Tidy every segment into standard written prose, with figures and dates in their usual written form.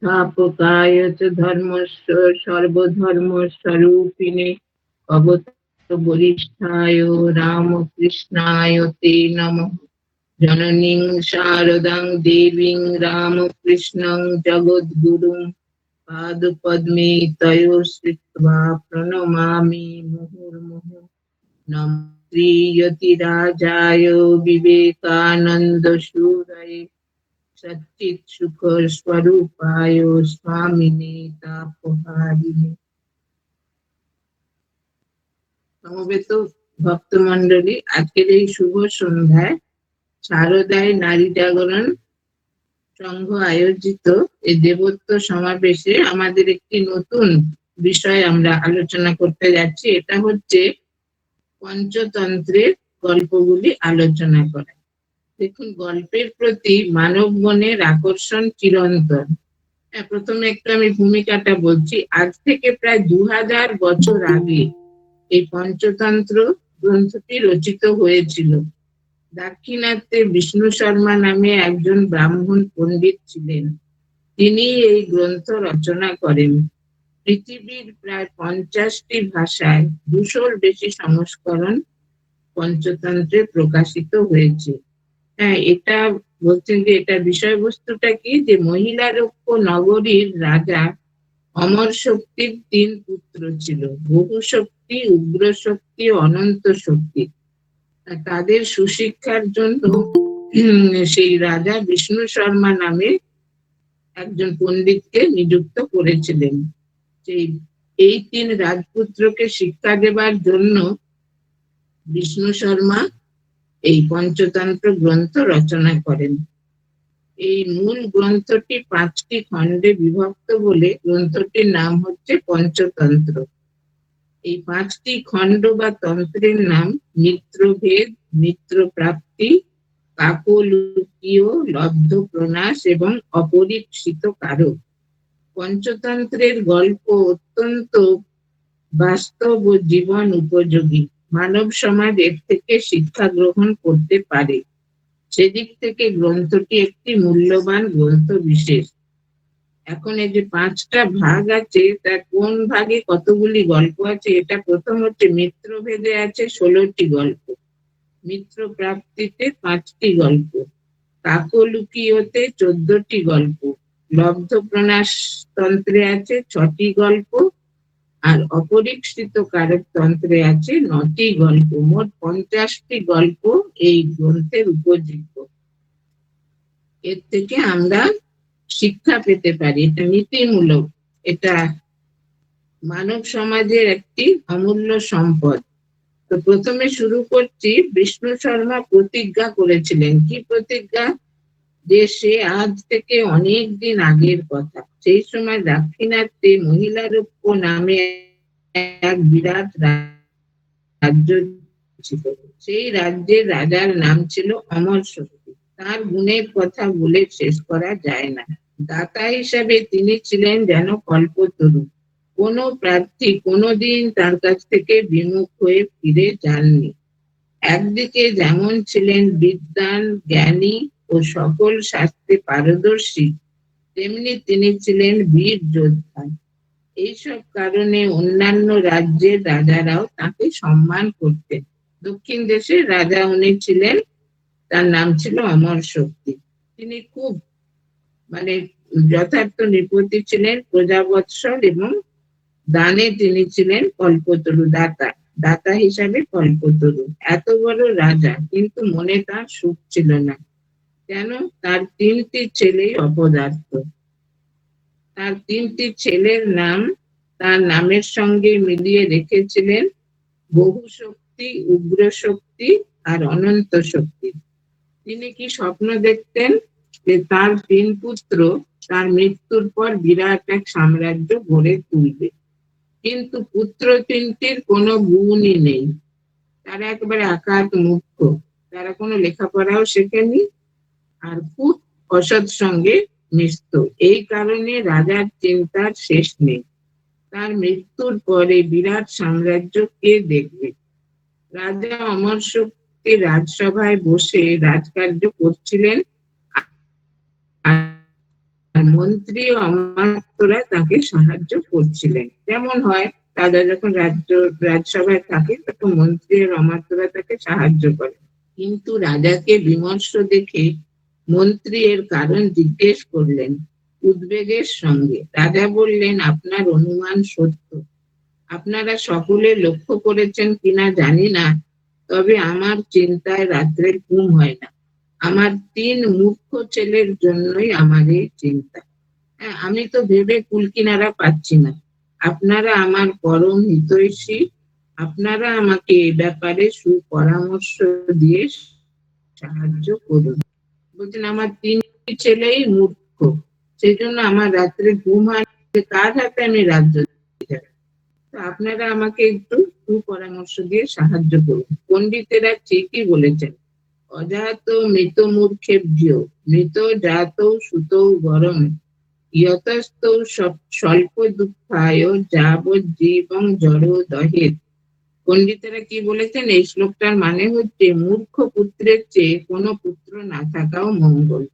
संस्थापकाय च धर्मस्य सर्वधर्मस्वरूपिणे भगवतो रामकृष्णाय ते नमः। जननीं शारदां देवीं रामकृष्णं जगद्गुरुं पादपद्मे तयो श्रित्वा प्रणमामि मुहुर्मुहुः। नमः श्रीयतिराजाय विवेकानन्दसूरये सच्चित् सुख स्वरूपाय स्वामिने तापहारिणे। সমবেত ভক্তমণ্ডলী, আজকের এই শুভ সন্ধ্যায় শারদায় নারী জাগরণ সংঘ আয়োজিত এই দেবত্ব সমাবেশে আমাদের একটি নতুন বিষয় আমরা আলোচনা করতে যাচ্ছি। এটা হচ্ছে পঞ্চতন্ত্রের গল্পগুলি আলোচনা করা। দেখুন, গল্পের প্রতি মানব মনের আকর্ষণ চিরন্তন। প্রথমে একটু আমি ভূমিকাটা বলছি। আজ থেকে প্রায় 2000 বছর আগে এই পঞ্চতন্ত্র গ্রন্থটি রচিত হয়েছিল। দাক্ষিণাত্যে বিষ্ণু শর্মা নামে একজন ব্রাহ্মণ পণ্ডিত ছিলেন। তিনি এই গ্রন্থ রচনা করেন। পৃথিবীর প্রায় 50টি ভাষায় 200-র বেশি সংস্করণ পঞ্চতন্ত্রে প্রকাশিত হয়েছে। এটা বলছেন যে এটা বিষয়বস্তুটা কি, যে মহিলারক্ষ নগরীর রাজা অমর শক্তির 3 পুত্র ছিল, বহু শক্তি, উগ্র শক্তি, অনন্ত শক্তি। তাদের সুশিক্ষার জন্য সেই রাজা বিষ্ণু শর্মা নামে একজন পণ্ডিতকে নিযুক্ত করেছিলেন। এই 3 রাজপুত্রকে শিক্ষা দেবার জন্য বিষ্ণু শর্মা এই পঞ্চতন্ত্র গ্রন্থ রচনা করেন। এই মূল গ্রন্থটি 5টি খণ্ডে বিভক্ত বলে গ্রন্থটির নাম হচ্ছে পঞ্চতন্ত্র। এই 5টি খণ্ড বা তন্ত্রের নাম মিত্রভেদ, মিত্রপ্রাপ্তি, কাকলুকীয়, লব্ধ প্রনাশ এবং অপরীক্ষিত কারক। পঞ্চতন্ত্রের গল্প অত্যন্ত বাস্তব ও জীবন উপযোগী। মানব সমাজ এর থেকে শিক্ষা গ্রহণ করতে পারে, সেদিক থেকে গ্রন্থটি একটি মূল্যবান গ্রন্থ বিশেষ। এখন এই যে 5টা ভাগ আছে, তার কোন ভাগে কতগুলি গল্প আছে, এটা প্রথম হচ্ছে মিত্রভেদে আছে 16টি গল্প, মিত্র প্রাপ্তিতে 5টি গল্প, কাকলুকীয়তে 14টি গল্প, লব্ধ প্রনাশ তন্ত্রে আছে 6টি গল্প, আর অপরীক্ষিত কারক তন্ত্রে আছে 9টি গল্প। মোট 50টি গল্প এই গ্রন্থের উপযোগ্য। এর থেকে আমরা শিক্ষা পেতে পারি, এটা নীতিমূলক, এটা মানব সমাজের একটি অমূল্য সম্পদ। তো প্রথমে শুরু করছি, বিষ্ণু শর্মা প্রতিজ্ঞা করেছিলেন। কি প্রতিজ্ঞা? যে সে আজ থেকে অনেক দিন আগের কথা, সেই সময় দাক্ষিণাত্যে মহিলারূপ্য নামে এক বিরাট রাজ্য ছিল। সেই রাজ্যের রাজার নাম ছিল অমর শক্তি। তার গুণের কথা বলে শেষ করা যায় না। দাতা হিসাবে তিনি ছিলেন যেন কল্পতরু। কোনো প্রার্থী কোনোদিন তার কাছ থেকে বিমুখ হয়ে ফিরে যাননি। একদিকে যেমন ছিলেন বিদ্বান, জ্ঞানী ও সকল শাস্ত্রে পারদর্শী, তেমনি তিনি ছিলেন বীর যোদ্ধা। এইসব কারণে অন্যান্য রাজ্যের রাজারাও তাকে সম্মান করতেন। দক্ষিণ দেশের রাজা উনি ছিলেন, তার নাম ছিল অমর শক্তি। তিনি খুব যথার্থ নৃপতি ছিলেন, প্রজাবৎসল, এবং দানে তিনি ছিলেন কল্পতরু, দাতা হিসাবে কল্পতরু। এত বড় রাজা, কিন্তু মনে তার সুখ ছিল না। কেন? তার 3টি ছেলে অপদার্থ। তার 3টি ছেলের নাম তার নামের সঙ্গে মিলিয়ে রেখেছিলেন বহু শক্তি, উগ্র শক্তি আর অনন্ত শক্তি। তিনি কি স্বপ্ন দেখতেন? যে তার 3 পুত্র তার মৃত্যুর পর বিরাট এক সাম্রাজ্য গড়ে তুলবে। কিন্তু পুত্র 3টির কোনো গুণই নেই, তারা একেবারে আকার মুখ্য, তারা কোনো লেখাপড়াও শেখেনি, আর খুব অসৎ সঙ্গে মিশত। এই কারণে রাজার চিন্তার শেষ নেই, তার মৃত্যুর পরে বিরাট সাম্রাজ্য কে দেখবে। রাজা অমর শক্তি রাজসভায় বসে রাজকার্য করছিলেন, আর মন্ত্রী অমাত্যরা তাকে সাহায্য করছিলেন। যেমন হয়, রাজা যখন রাজসভায় থাকে তখন মন্ত্রী আর অমাত্যরা তাকে সাহায্য করে। কিন্তু রাজাকে বিমর্ষ দেখে মন্ত্রী এর কারণ জিজ্ঞেস করলেন উদ্বেগের সঙ্গে। রাজা বললেন, আপনার অনুমান সত্য। আপনারা সকলে লক্ষ্য করেছেন কিনা জানি না, তবে আমার চিন্তায় রাত্রে ঘুম হয় না। আমার 3 মূর্খ ছেলের জন্যই আমার এই চিন্তা। আমি তো ভেবে কুলকিনারা পাচ্ছি না। আপনারা আমার পরম হিতৈষী, আপনারা আমাকে এই ব্যাপারে সুপরামর্শ দিয়ে সাহায্য করুন। বলছেন আমার 3 ছেলেই মূর্খ, সেই জন্য আমার রাত্রে ঘুম হয় না, কার হাতে আমি রাজ্য দিতে। তো আপনারা আমাকে একটু সুপরামর্শ দিয়ে সাহায্য করুন। পণ্ডিতেরা ঠিকই বলেছেন, অজাত মৃত মূর্খেভ্য মৃত জাত সুত গরম ইয়তস্ত স্বল্প দুঃখায় যাবজ্জীবং জড় দহেত। পণ্ডিতেরা কি বলেছেন, এই শ্লোকটার মানে হচ্ছে মূর্খ পুত্রের চেয়ে কোনো পুত্র না থাকাও মঙ্গল।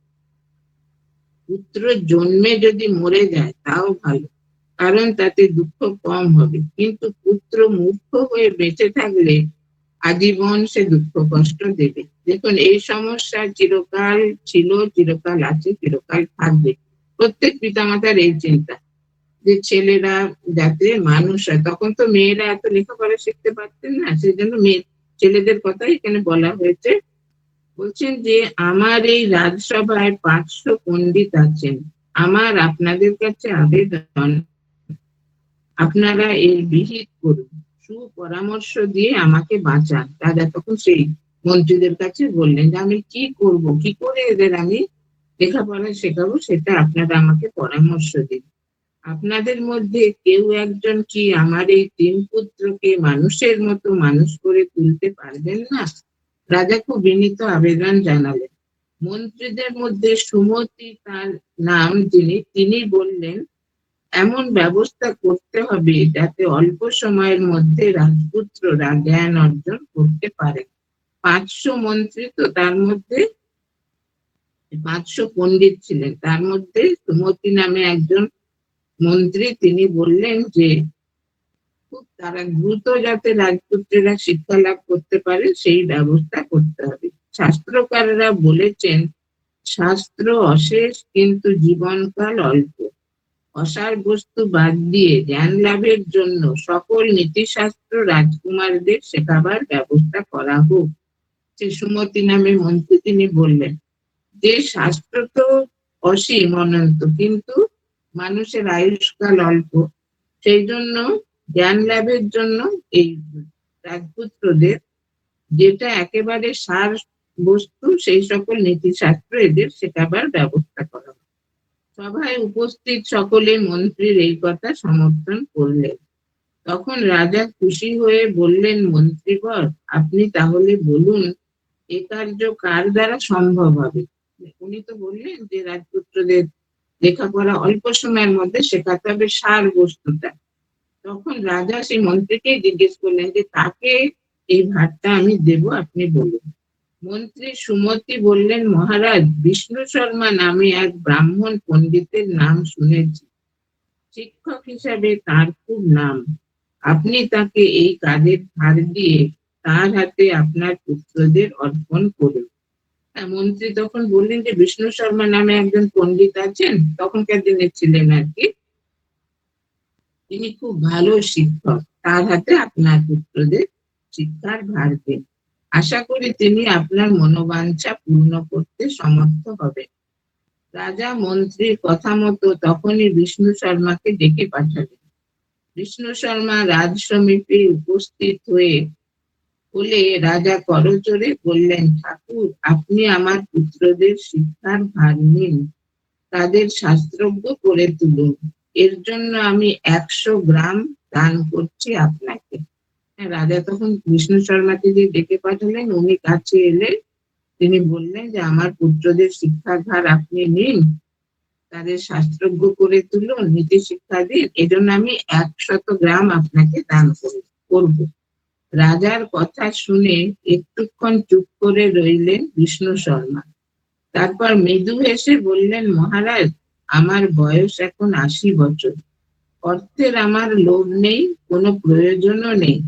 পুত্র জন্মে যদি মরে যায় তাও ভালো, কারণ তাতে দুঃখ কম হবে। কিন্তু পুত্র মূর্খ হয়ে বেঁচে থাকলে আজীবন সে দুঃখ কষ্ট দেবে। দেখুন, এই সমস্যা চিরকাল ছিল, চিরকাল আছে, চিরকাল থাকবে। প্রত্যেক পিতামাতার এই চিন্তা যে ছেলেরা যাতে মানুষ হয়। তখন তো মেয়েরা এত লেখাপড়া শিখতে পারতেন না, সেই জন্য ছেলেদের কথা এখানে বলা হয়েছে। বলছেন যে আমার এই রাজসভায় 500 পণ্ডিত আছেন। আমার আপনাদের কাছে আবেদন, আপনারা এর বিহিত করুন, সুপরামর্শ দিয়ে আমাকে বাঁচান। রাজা তখন সেই মন্ত্রীদের কাছে বললেন যে আমি কি করব, কি করে এদের আমি লেখাপড়া শেখাবো, সেটা আপনারা আমাকে পরামর্শ দিন। আপনাদের মধ্যে কেউ একজন কি আমার এই 3 পুত্রকে মানুষের মতো মানুষ করে তুলতে পারবেন না? রাজা খুব বিনীত আবেদন জানালেন। মন্ত্রীদের মধ্যে সুমতি তার নাম, তিনি বললেন, এমন ব্যবস্থা করতে হবে যাতে অল্প সময়ের মধ্যে রাজপুত্ররা জ্ঞান অর্জন করতে পারে। 500 মন্ত্রী, তো তার মধ্যে 500 পণ্ডিত ছিলেন। তার মধ্যে সুমতি নামে একজন মন্ত্রী, তিনি বললেন যে খুব তারা দ্রুত যাতে রাজপুত্রেরা শিক্ষা লাভ করতে পারে সেই ব্যবস্থা করতে হবে। শাস্ত্রকাররা বলেছেন, শাস্ত্র অশেষ কিন্তু জীবনকাল অল্প। অসার বস্তু বাদ দিয়ে জ্ঞান লাভের জন্য সকল নীতিশাস্ত্র রাজকুমারদের শেখাবার ব্যবস্থা করা হোক। সে সুমতি নামে মন্ত্রী, তিনি বললেন যে শাস্ত্র তো অসীম অনন্ত, কিন্তু মানুষের আয়ুষ্কাল অল্প, সেই জন্য জ্ঞান লাভের জন্য এই রাজপুত্রদের যেটা একেবারে সার বস্তু, সেই সকল নীতিশাস্ত্র এদের শেখাবার ব্যবস্থা করা। সভায় উপস্থিত সকলে মন্ত্রীর এই কথা সমর্থন করলেন। তখন রাজা খুশি হয়ে বললেন, মন্ত্রীবর, আপনি তাহলে বলুন এ কার্য কার দ্বারা সম্ভব হবে। উনি তো বললেন যে রাজপুত্রদের লেখাপড়া অল্প সময়ের মধ্যে শেখাতে হবে সার বস্তুটা। তখন রাজা সেই মন্ত্রীকে জিজ্ঞেস করলেন যে তাকে এই ভারটা আমি দেব, আপনি বলুন। মন্ত্রী সুমতি বললেন, মহারাজ, বিষ্ণু শর্মা নামে এক ব্রাহ্মণ পণ্ডিতের নাম শুনেছি। শিক্ষক হিসাবে তার খুব নাম। আপনি তাকে এই কাজের ভার দিয়ে তার হাতে আপনার পুত্রদের অর্পণ করুন। মন্ত্রী তখন বললেন যে বিষ্ণু শর্মা নামে একজন পণ্ডিত আছেন, তখনকার দিনে ছিলেন আর কি, তিনি খুব ভালো শিক্ষক, তার হাতে আপনার পুত্রদের শিক্ষার ভার দিন। আশা করি তিনি আপনার মনোবাঞ্ছা পূর্ণ করতে সমর্থ হবে। রাজা মন্ত্রীর কথা মতো তখনই বিষ্ণু শর্মাকে ডেকে পাঠালেন। বিষ্ণু শর্মা রাজ সমীপে উপস্থিত হলে রাজা করজোড়ে বললেন, ঠাকুর, আপনি আমার পুত্রদের শিক্ষার ভার নিন, তাদের শাস্ত্রজ্ঞ করে তুলুন। এর জন্য আমি 100 গ্রাম দান করছি আপনাকে। রাজা তখন বিষ্ণু শর্মাকে যে ডেকে পাঠালেন, উনি কাছে এলে তিনি বললেন যে আমার পুত্রদের শিক্ষার ভার আপনি নিন, তাদের শাস্ত্রজ্ঞ করে তুলুন, নীতি শিক্ষা দিন, এজন্য আমি 100 গ্রাম আপনাকে দান করব। রাজার কথা শুনে একটুক্ষণ চুপ করে রইলেন বিষ্ণু শর্মা। তারপর মৃদু হেসে বললেন, মহারাজ, আমার বয়স এখন 80 বছর। অর্থের আমার লোভ নেই, কোনো প্রয়োজনও নেই।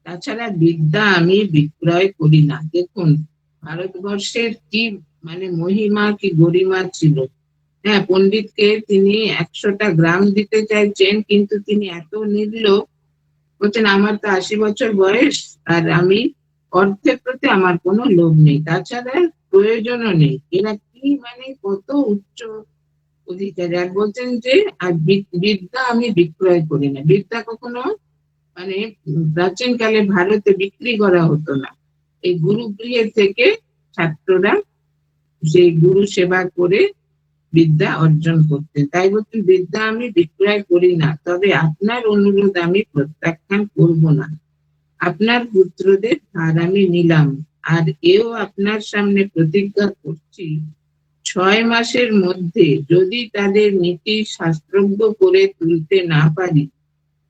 তাছাড়া বিদ্যা আমি বিক্রয় করি না। দেখুন ভারতবর্ষের কি মহিমা, কি গরিমা ছিল। হ্যাঁ, পণ্ডিতকে তিনি 100টা গ্রাম দিতে চাইছেন, কিন্তু তিনি এত নির্লোভ, বলছেন আমার তো 80 বছর বয়স, আর আমি অর্থের প্রতি আমার কোনো লোভ নেই, তাছাড়া প্রয়োজনও নেই। এরা কি কত উচ্চ অধিকারী! আর বলছেন যে আর বিদ্যা আমি বিক্রয় করি না। বিদ্যা কখনো মানে প্রাচীন কালে ভারতে বিক্রি করা হতো না। এই গুরুগৃহে থেকে ছাত্ররা সেই গুরু সেবা করে বিদ্যা অর্জন করতেন। তাই বলছেন বিদ্যা আমি বিক্রয় করি না, তবে আপনার অনুরোধ আমি প্রত্যাখ্যান করব না। আপনার পুত্রদের ভার আমি নিলাম, আর এও আপনার সামনে প্রতিজ্ঞা করছি, 6 মাসের মধ্যে যদি তাদের নীতি শাস্ত্রজ্ঞ করে তুলতে না পারি,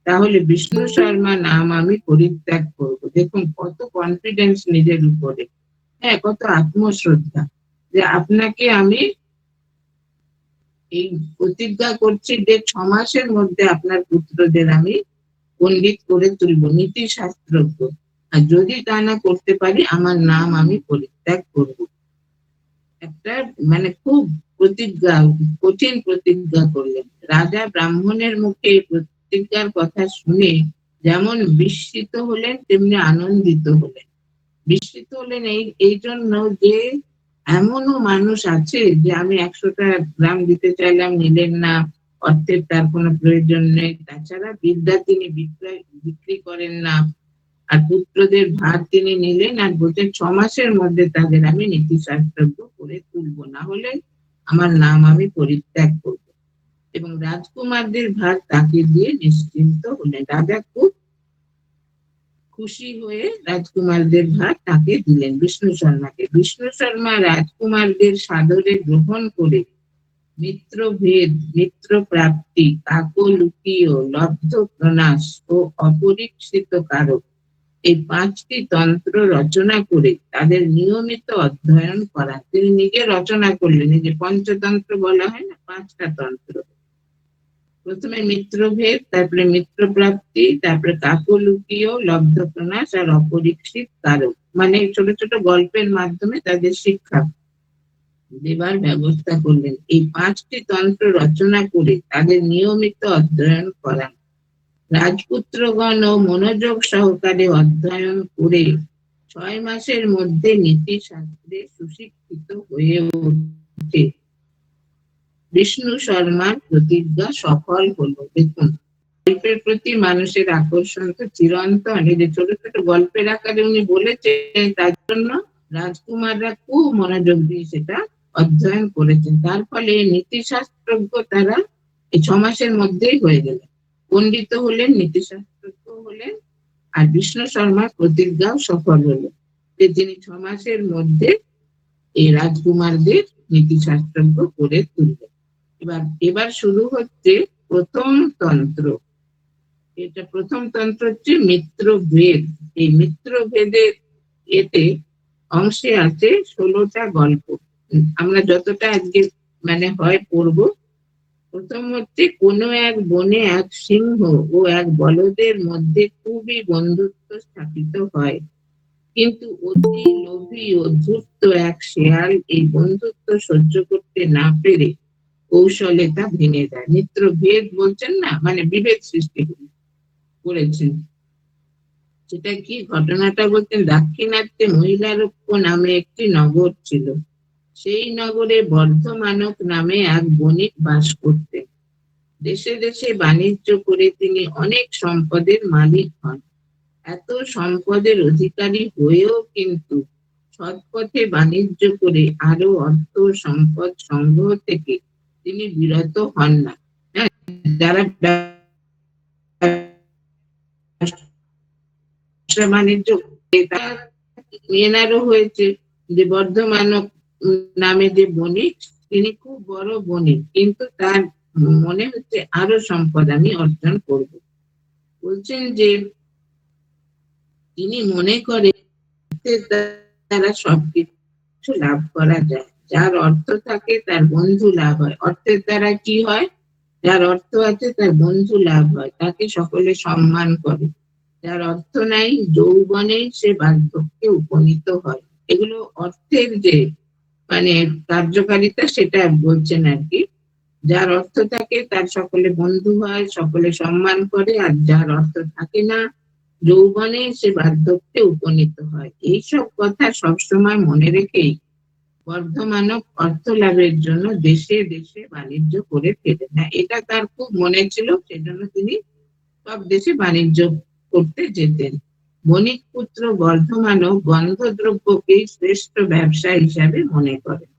তাহলে বিষ্ণু শর্মা নাম আমি পরিত্যাগ করব। দেখুন কত কনফিডেন্স নিজের উপরে, হ্যাঁ, কত আত্মশ্রদ্ধা, যে আপনাকে আমি এই প্রতিজ্ঞা করছি যে 6 মাসের মধ্যে আপনার পুত্রদের আমি পণ্ডিত করে তুলব, নীতি শাস্ত্রজ্ঞ। আর যদি তা না করতে পারি, আমার নাম আমি পরিত্যাগ করব। একটা খুব প্রতিজ্ঞা, কঠিন প্রতিজ্ঞা করলেন। রাজা ব্রাহ্মণের মুখে এই প্রতিজ্ঞার কথা শুনে যেমন বিস্মিত হলেন, তেমনি আনন্দিত হলেন। বিস্মিত হলেন এই জন্য যে এমনও মানুষ আছে যে আমি 100টা গ্রাম দিতে চাইলাম, নিলেন না, অর্থের তার কোনো প্রয়োজন নেই, তাছাড়া বিদ্যা তিনি বিক্রি করেন না, আর পুত্রদের ভার তিনি নিলেন, আর বলছেন 6 মাসের মধ্যে তাদের আমি নীতিশাস্ত্রজ্ঞ করে তুলবো, না হলে আমার নাম আমি পরিত্যাগ করবো। এবং রাজকুমারদের ভার তাকে দিয়ে নিশ্চিন্ত হলেন। রাজা খুব খুশি হয়ে রাজকুমারদের ভার তাকে দিলেন, বিষ্ণু শর্মাকে। বিষ্ণু শর্মা রাজকুমারদের সাদরে গ্রহণ করে মিত্রভেদ, মিত্র প্রাপ্তি, কাকলুকীয়, লব্ধ প্রনাশ ও অপরীক্ষিত কারক, এই 5টি তন্ত্র রচনা করে তাদের নিয়মিত অধ্যয়ন করা। তিনি নিজে রচনা করলেন, এই যে পঞ্চতন্ত্র বলা হয় না, 5টা তন্ত্র। প্রথমে মিত্রভেদ, তারপরে মিত্র প্রাপ্তি, তারপরে কাকলুকীয়, লব্ধ প্রনাশ আর অপরীক্ষিত কারক, ছোট ছোট গল্পের মাধ্যমে তাদের শিক্ষা দেবার ব্যবস্থা করলেন। এই 5টি তন্ত্র রচনা করে তাদের নিয়মিত অধ্যয়ন করা। রাজপুত্রগণ মনোযোগ সহকারে অধ্যয়ন করে 6 মাসের মধ্যে নীতিশাস্ত্রে সুশিক্ষিত হয়ে ওঠে। বিষ্ণু শর্মার প্রতিজ্ঞা সফল হলো। দেখুন গল্পের প্রতি মানুষের আকর্ষণ তো চিরন্তন। এই যে ছোট ছোট গল্পের আকারে উনি বলেছেন, তার জন্য রাজকুমাররা খুব মনোযোগ দিয়ে সেটা অধ্যয়ন করেছেন। তার ফলে নীতিশাস্ত্রজ্ঞ তারা এই 6 মাসের মধ্যেই হয়ে গেলেন, পণ্ডিত হলেন, নীতিশাস্ত্রজ্ঞ হলেন, আর বিষ্ণু শর্মার প্রতিজ্ঞাও সফল হলো যে তিনি 6 মাসের মধ্যে এই রাজকুমারদের নীতিশাস্ত্রজ্ঞ করে তুলবেন। এবার শুরু হচ্ছে প্রথম তন্ত্র। এটা প্রথম তন্ত্র হচ্ছে মিত্রভেদ। এই মিত্রভেদের এতে অংশে আছে 16টা গল্প। আমরা যতটা আজকে হয় পড়বো। প্রথম হচ্ছে, কোনো এক বনে এক সিংহ ও এক বলদের মধ্যে খুবই বন্ধুত্ব স্থাপিত হয়, কিন্তু অতি লোভী ও ধূর্ত এক শেয়াল এই বন্ধুত্ব সহ্য করতে না পেরে কৌশলে তা ভেঙে যায়। মিত্রভেদ বলছেন না, বিভেদ সৃষ্টি করেছেন। সেটা কি ঘটনাটা বলতেন, দাক্ষিণাত্যে মহিলারক্ষ নামে একটি নগর ছিল। সেই নগরে বর্ধমানক নামে এক বণিক বাস করতেন। দেশে দেশে বাণিজ্য করে তিনি অনেক সম্পদের মালিক হন। এত সম্পদের অধিকারী হয়েও কিন্তু সৎপথে বাণিজ্য করে আরো অর্থ সম্পদ সংগ্রহ থেকে তিনি বিরত হন না। যারা বাণিজ্য এনারও হয়েছে যে বর্ধমানক নামে যে বণিক, তিনি খুব বড় বণিক, কিন্তু তার মনে হচ্ছে আরো সম্পদ আমি অর্জন করব। বলছেন যে তিনি মনে করে তারা সবকিছু লাভ করা যায়। যার অর্থ থাকে তার বন্ধু লাভ হয়। অর্থের দ্বারা কি হয়? যার অর্থ আছে তার বন্ধু লাভ হয়, তাকে সকলে সম্মান করে। যার অর্থ নাই, যৌবনে সে বার্ধক্যে উপনীত হয়। এগুলো অর্থের যে মানে কার্যকারিতা, সেটা বলছেন আর কি। যার অর্থ থাকে তার সকলে বন্ধু হয়, সকলে সম্মান করে, আর যার অর্থ থাকে না, যৌবনে সে বার্ধক্যে উপনীত হয়। এইসব কথা সবসময় মনে রেখেই বর্ধমানব অর্থ লাভের জন্য দেশে দেশে বাণিজ্য করে ফেলেন। না, এটা তার খুব মনে ছিল, সেজন্য তিনি সব দেশে বাণিজ্য করতে যেতেন। বণিক পুত্র বর্ধমানও গন্ধদ্রব্যকেই শ্রেষ্ঠ ব্যবসা হিসাবে মনে করেন।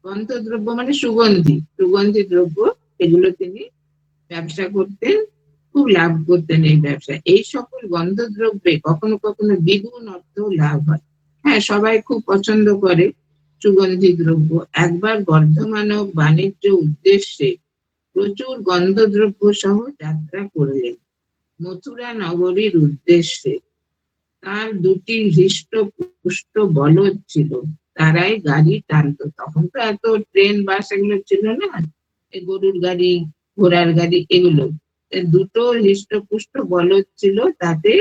গন্ধদ্রব্য মানে সুগন্ধি, সুগন্ধি দ্রব্য, এগুলো তিনি ব্যবসা করতেন, খুব লাভ করতেন এই ব্যবসায়। এই সকল গন্ধদ্রব্যে কখনো কখনো দ্বিগুণ অর্থ লাভ হয়। হ্যাঁ, সবাই খুব পছন্দ করে সুগন্ধি দ্রব্য। একবার বর্ধমানও বাণিজ্য উদ্দেশ্যে প্রচুর গন্ধদ্রব্য সহ যাত্রা করলেন মথুরা নগরীর উদ্দেশ্যে। তার দুটি হৃষ্ট পুষ্ট বলদ ছিল, তারাই গাড়ি টানত। তখন তো এত ট্রেন বাস এগুলো ছিল না, এই গরুর গাড়ি, ঘোড়ার গাড়ি, এগুলো। দুটো হৃষ্টপুষ্ট বলদ ছিল, তাতে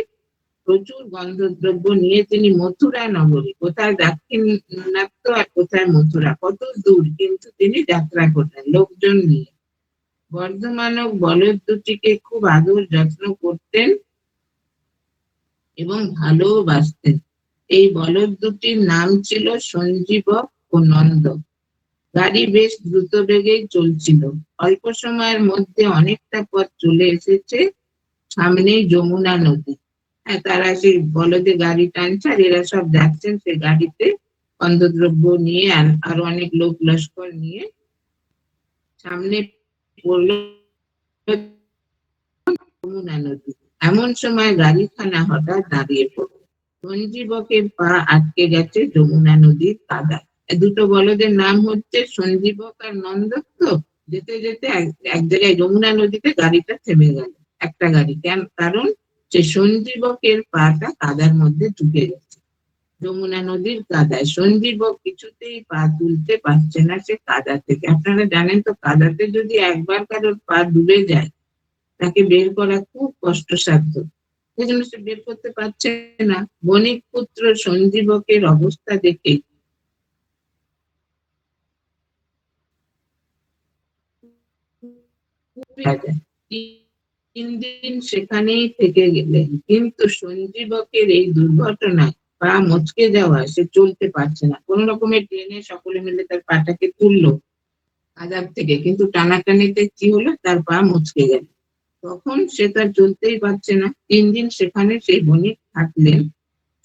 প্রচুর গন্ধদ্রব্য নিয়ে তিনি মথুরা নগরী, কোথায় দাক্ষিণাত্য আর কোথায় মথুরা, কত দূর, কিন্তু তিনি যাত্রা করলেন লোকজন নিয়ে। বর্ধমানক বলদ দুটিকে খুব আদর যত্ন করতেন এবং ভালোবাসতেন। এই বলদ দুটির নাম ছিল সঞ্জীবক ও নন্দ। গাড়ি বেশ দ্রুত বেগেই চলছিল। অল্প সময়ের মধ্যে অনেকটা পথ চলে এসেছে সামনেই যমুনা নদী। হ্যাঁ, তারা সেই বলদে গাড়ি টানছে, আর এরা সব যাচ্ছেন সে গাড়িতে গন্ধদ্রব্য নিয়ে, আর আরো অনেক লোক লস্কর নিয়ে। সামনে পড়ল যমুনা নদী। এমন সময় গাড়িখানা হঠাৎ দাঁড়িয়ে পড়ল। সঞ্জীবকের পা আটকে গেছে যমুনা নদীর কাদায়। দুটো বলদের নাম হচ্ছে সঞ্জীবক আর নন্দত্ব। যেতে যেতে এক জায়গায় যমুনা নদীতে গাড়িটা থেমে গেল, একটা গাড়ি। কারণ সে সঞ্জীবকের পাটা কাদার মধ্যে ঢুকে গেছে, যমুনা নদীর কাদায়। সঞ্জীবক কিছুতেই পা তুলতে পারছে না সে কাদা থেকে। আপনারা জানেন তো, কাদাতে যদি একবার কারোর পা ডুবে যায়, তাকে বের করা খুব কষ্টসাধ্য। সেই জন্য সে বের করতে পারছে না। বণিক পুত্র সঞ্জীবকের অবস্থা দেখে তিন দিন সেখানেই থেকে গেলেন, কিন্তু সঞ্জীবকের এই দুর্ঘটনায় পা মচকে যাওয়া, সে চলতে পারছে না। কোন রকমের ট্রেনে সকলে মিলে তার পাটাকে তুললো কাদার থেকে, কিন্তু টানাটানিতে কি হলো, তার পা মচকে গেল। তখন সে তার চলতেই পারছে না। 3 দিন সেখানে সেই বণিক থাকলেন।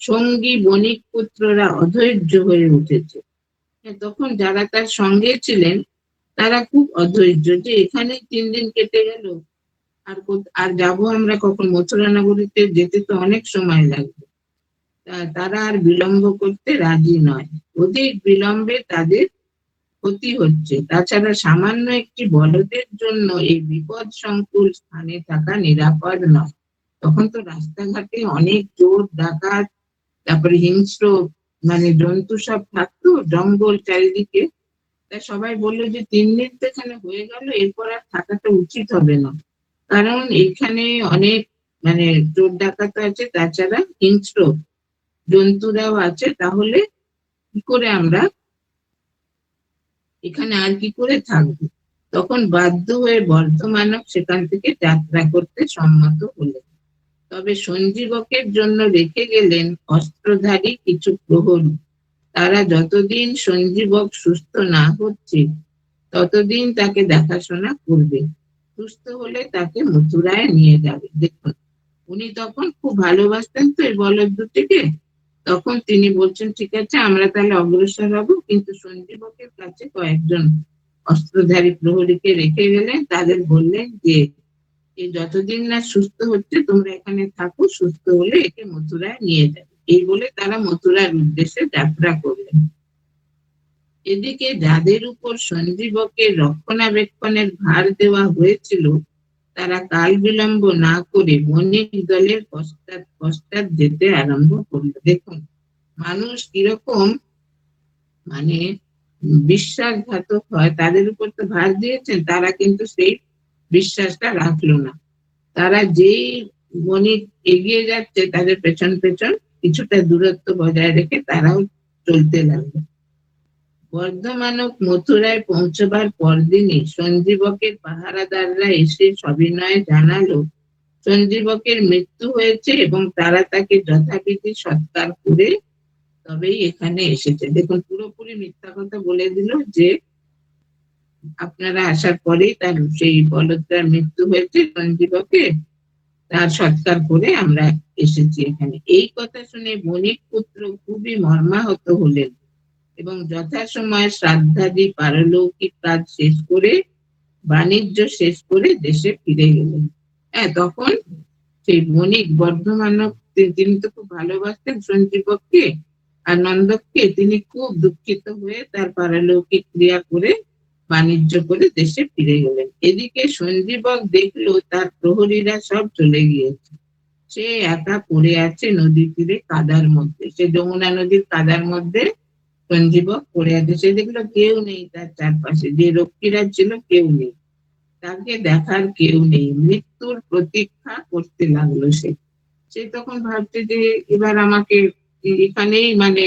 সঙ্গী বণিক পুত্ররা অধৈর্য হয়ে উঠেছে। তখন যারা তার সঙ্গে ছিলেন তারা খুব অধৈর্য, যে এখানে 3 দিন কেটে গেল, আর যাবো আমরা কখন? মথুরা নগরীতে যেতে তো অনেক সময় লাগবে। তারা আর বিলম্ব করতে রাজি নয়। অধিক বিলম্বে তাদের ক্ষতি হচ্ছে। তাছাড়া সামান্য একটি বলদের জন্য এই বিপদ সংকুল স্থানে থাকা নিরাপদ নয়। তখন তো রাস্তাঘাটে অনেক চোর ডাকাত, তারপরে হিংস্র জন্তু সব থাকতো, জঙ্গল চারিদিকে। তাই সবাই বললো যে 3 দিন তো এখানে হয়ে গেল, এরপর আর থাকাটা উচিত হবে না। কারণ এখানে অনেক চোর ডাকাত আছে, তাছাড়া হিংস্র জন্তুরাও আছে। তাহলে কি করে আমরা এখানে আর কি করে থাকবো? তখন বাধ্য হয়ে বর্ধমানব সেখান থেকে যাত্রা করতে সম্মত হলেন। তবে সঞ্জীবকের জন্য রেখে গেলেন অস্ত্রধারী কিছু প্রহরী। তারা যতদিন সঞ্জীবক সুস্থ না হচ্ছে ততদিন তাকে দেখাশোনা করবে। সুস্থ হলে তাকে মথুরায় নিয়ে যাবে। দেখুন, উনি তখন খুব ভালোবাসতেন তো এই বলদ দুটিকে। তখন তিনি বলছেন, ঠিক আছে, আমরা তাহলে অগ্রসর হব, কিন্তু সঞ্জীবকের কাছে কয়েকজন অস্ত্রধারী প্রহরীকে রেখে গেলেন। তাদের বললেন যে যতদিন না সুস্থ হচ্ছে তোমরা এখানে থাকো, সুস্থ হলে একে মথুরায় নিয়ে যাবে। এই বলে তারা মথুরার উদ্দেশ্যে যাত্রা করলেন। এদিকে যাদের উপর সঞ্জীবকের রক্ষণাবেক্ষণের ভার দেওয়া হয়েছিল, তারা কাল বিলম্ব না করে বণিক দলের পশ্চাৎ পশ্চাৎ যেতে আরম্ভ করলো। দেখুন, মানুষ কিরকম বিশ্বাসঘাতক হয়, তাদের উপর তো ভার দিয়েছেন, তারা কিন্তু সেই বিশ্বাসটা রাখলো না। তারা যেই বণিক এগিয়ে যাচ্ছে তাদের পেছন পেছন কিছুটা দূরত্ব বজায় রেখে তারাও চলতে লাগলো। বর্ধমানক মথুরায় পৌঁছবার পরদিনই সঞ্জীবকের পাহারাদাররা এসে সবিনয়ে জানালো সঞ্জীবকের মৃত্যু হয়েছে এবং তারা তাকে যথাবিধি সৎকার করে তবেই এখানে এসেছে। দেখুন, পুরোপুরি মিথ্যা কথা বলে দিল যে আপনারা আসার পরেই তার সেই বলদটার মৃত্যু হয়েছে, সঞ্জীবকের, তার সৎকার করে আমরা এসেছি এখানে। এই কথা শুনে বণিক পুত্র খুবই মর্মাহত হলেন এবং যথাসময়ে শ্রাদ্ধাদি পারলৌকিক কাজ শেষ করে বাণিজ্য শেষ করে দেশে ফিরে গেলেন। হ্যাঁ, তখন সেই বণিক বর্ধমানক, তিনি তো খুব ভালোবাসতেন সঞ্জীবককে আর নন্দককে, তিনি খুব দুঃখিত হয়ে তার পারলৌকিক ক্রিয়া করে বাণিজ্য করে দেশে ফিরে গেলেন। এদিকে সঞ্জীবক দেখলো তার প্রহরীরা সব চলে গিয়েছে, সে একা পড়ে আছে নদী তীরে কাদার মধ্যে, সে যমুনা নদীর কাদার মধ্যে সঞ্জীবক পড়ে আছে। সে দেখলো কেউ নেই তার চারপাশে, যে রক্ষীরা ছিল কেউ নেই, তাকে দেখার কেউ নেই, মৃত্যুর প্রতীক্ষা করতে লাগলো। সে সে তখন ভাবছে যে এবার আমাকে এখানেই মানে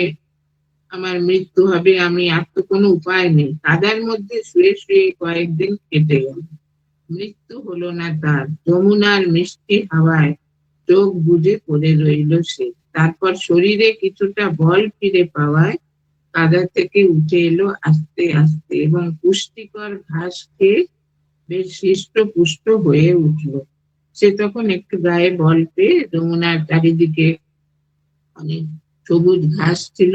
আমার মৃত্যু হবে, আমি আর তো কোনো উপায় নেই। কাদার মধ্যে শুয়ে শুয়ে কয়েকদিন কেটে গেল, মৃত্যু হলো না তার। যমুনার মিষ্টি হাওয়ায় চোখ বুজে পড়ে রইল সে। তারপর শরীরে কিছুটা বল ফিরে পাওয়ায় কাদা থেকে উঠে এলো আস্তে আস্তে এবং পুষ্টিকর ঘাস খেয়ে বেশ হৃষ্টপুষ্ট হয়ে উঠলো। সে তখন একটু গায়ে বল পেয়ে যমুনার চারিদিকে অনেক সবুজ ঘাস ছিল,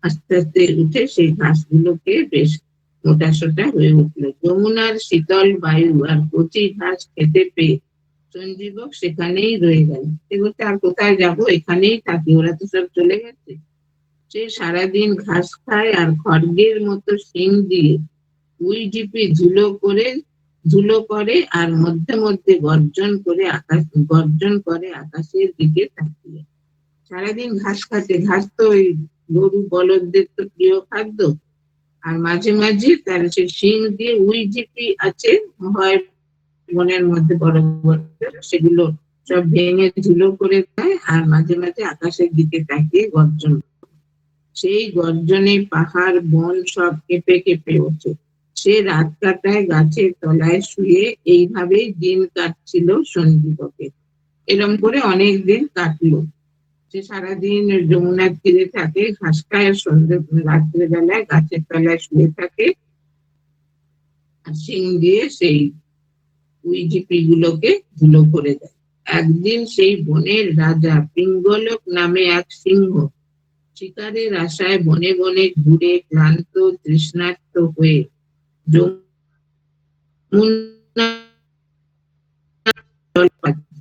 আস্তে আস্তে উঠে সেই ঘাসগুলোকে বেশ মোটা সোটা হয়ে উঠলো। যমুনার শীতল বায়ু আর কচি ঘাস খেতে পেয়ে সঞ্জীবক সেখানেই রয়ে গেল। সে বলতে আর কোথায় যাবো, এখানেই থাকি, ওরা তো সব চলে গেছে। সে সারাদিন ঘাস খায় আর খড়গের মতো শিং দিয়ে উই ঝিপি ধুলো করে আর মধ্যে মধ্যে গর্জন করে আকাশের দিকে তাকিয়ে। সারাদিন ঘাস খাচ্ছে, ঘাস তো ওই গরু বলদদের তো প্রিয় খাদ্য। আর মাঝে মাঝে তার সে শিং দিয়ে উই ঝিপি আছে, হয় বনের মধ্যে বড় বড়, সেগুলো সব ভেঙে ধুলো করে দেয় আর মাঝে মাঝে আকাশের দিকে তাকিয়ে গর্জন। সেই গর্জনে পাহাড় বন সব কেঁপে কেঁপে ওঠে। সে রাত কাটায় গাছের তলায় শুয়ে। এইভাবেই দিন কাটছিল সঞ্জীবকের। এরম করে অনেক দিন কাটলো। সে সারাদিন যমুনার তীরে থাকে, ঘাস খায়, সন্ধ্যে রাত্রে বেলায় গাছের তলায় শুয়ে থাকে আর শিং দিয়ে সেই উইঝিপি গুলোকে ধুলো করে দেয়। একদিন সেই বনের রাজা পিঙ্গলক নামে এক সিংহ শিকারের আশায় বনে বনে ঘুরে ক্লান্ত তৃষ্ণার্ত হয়ে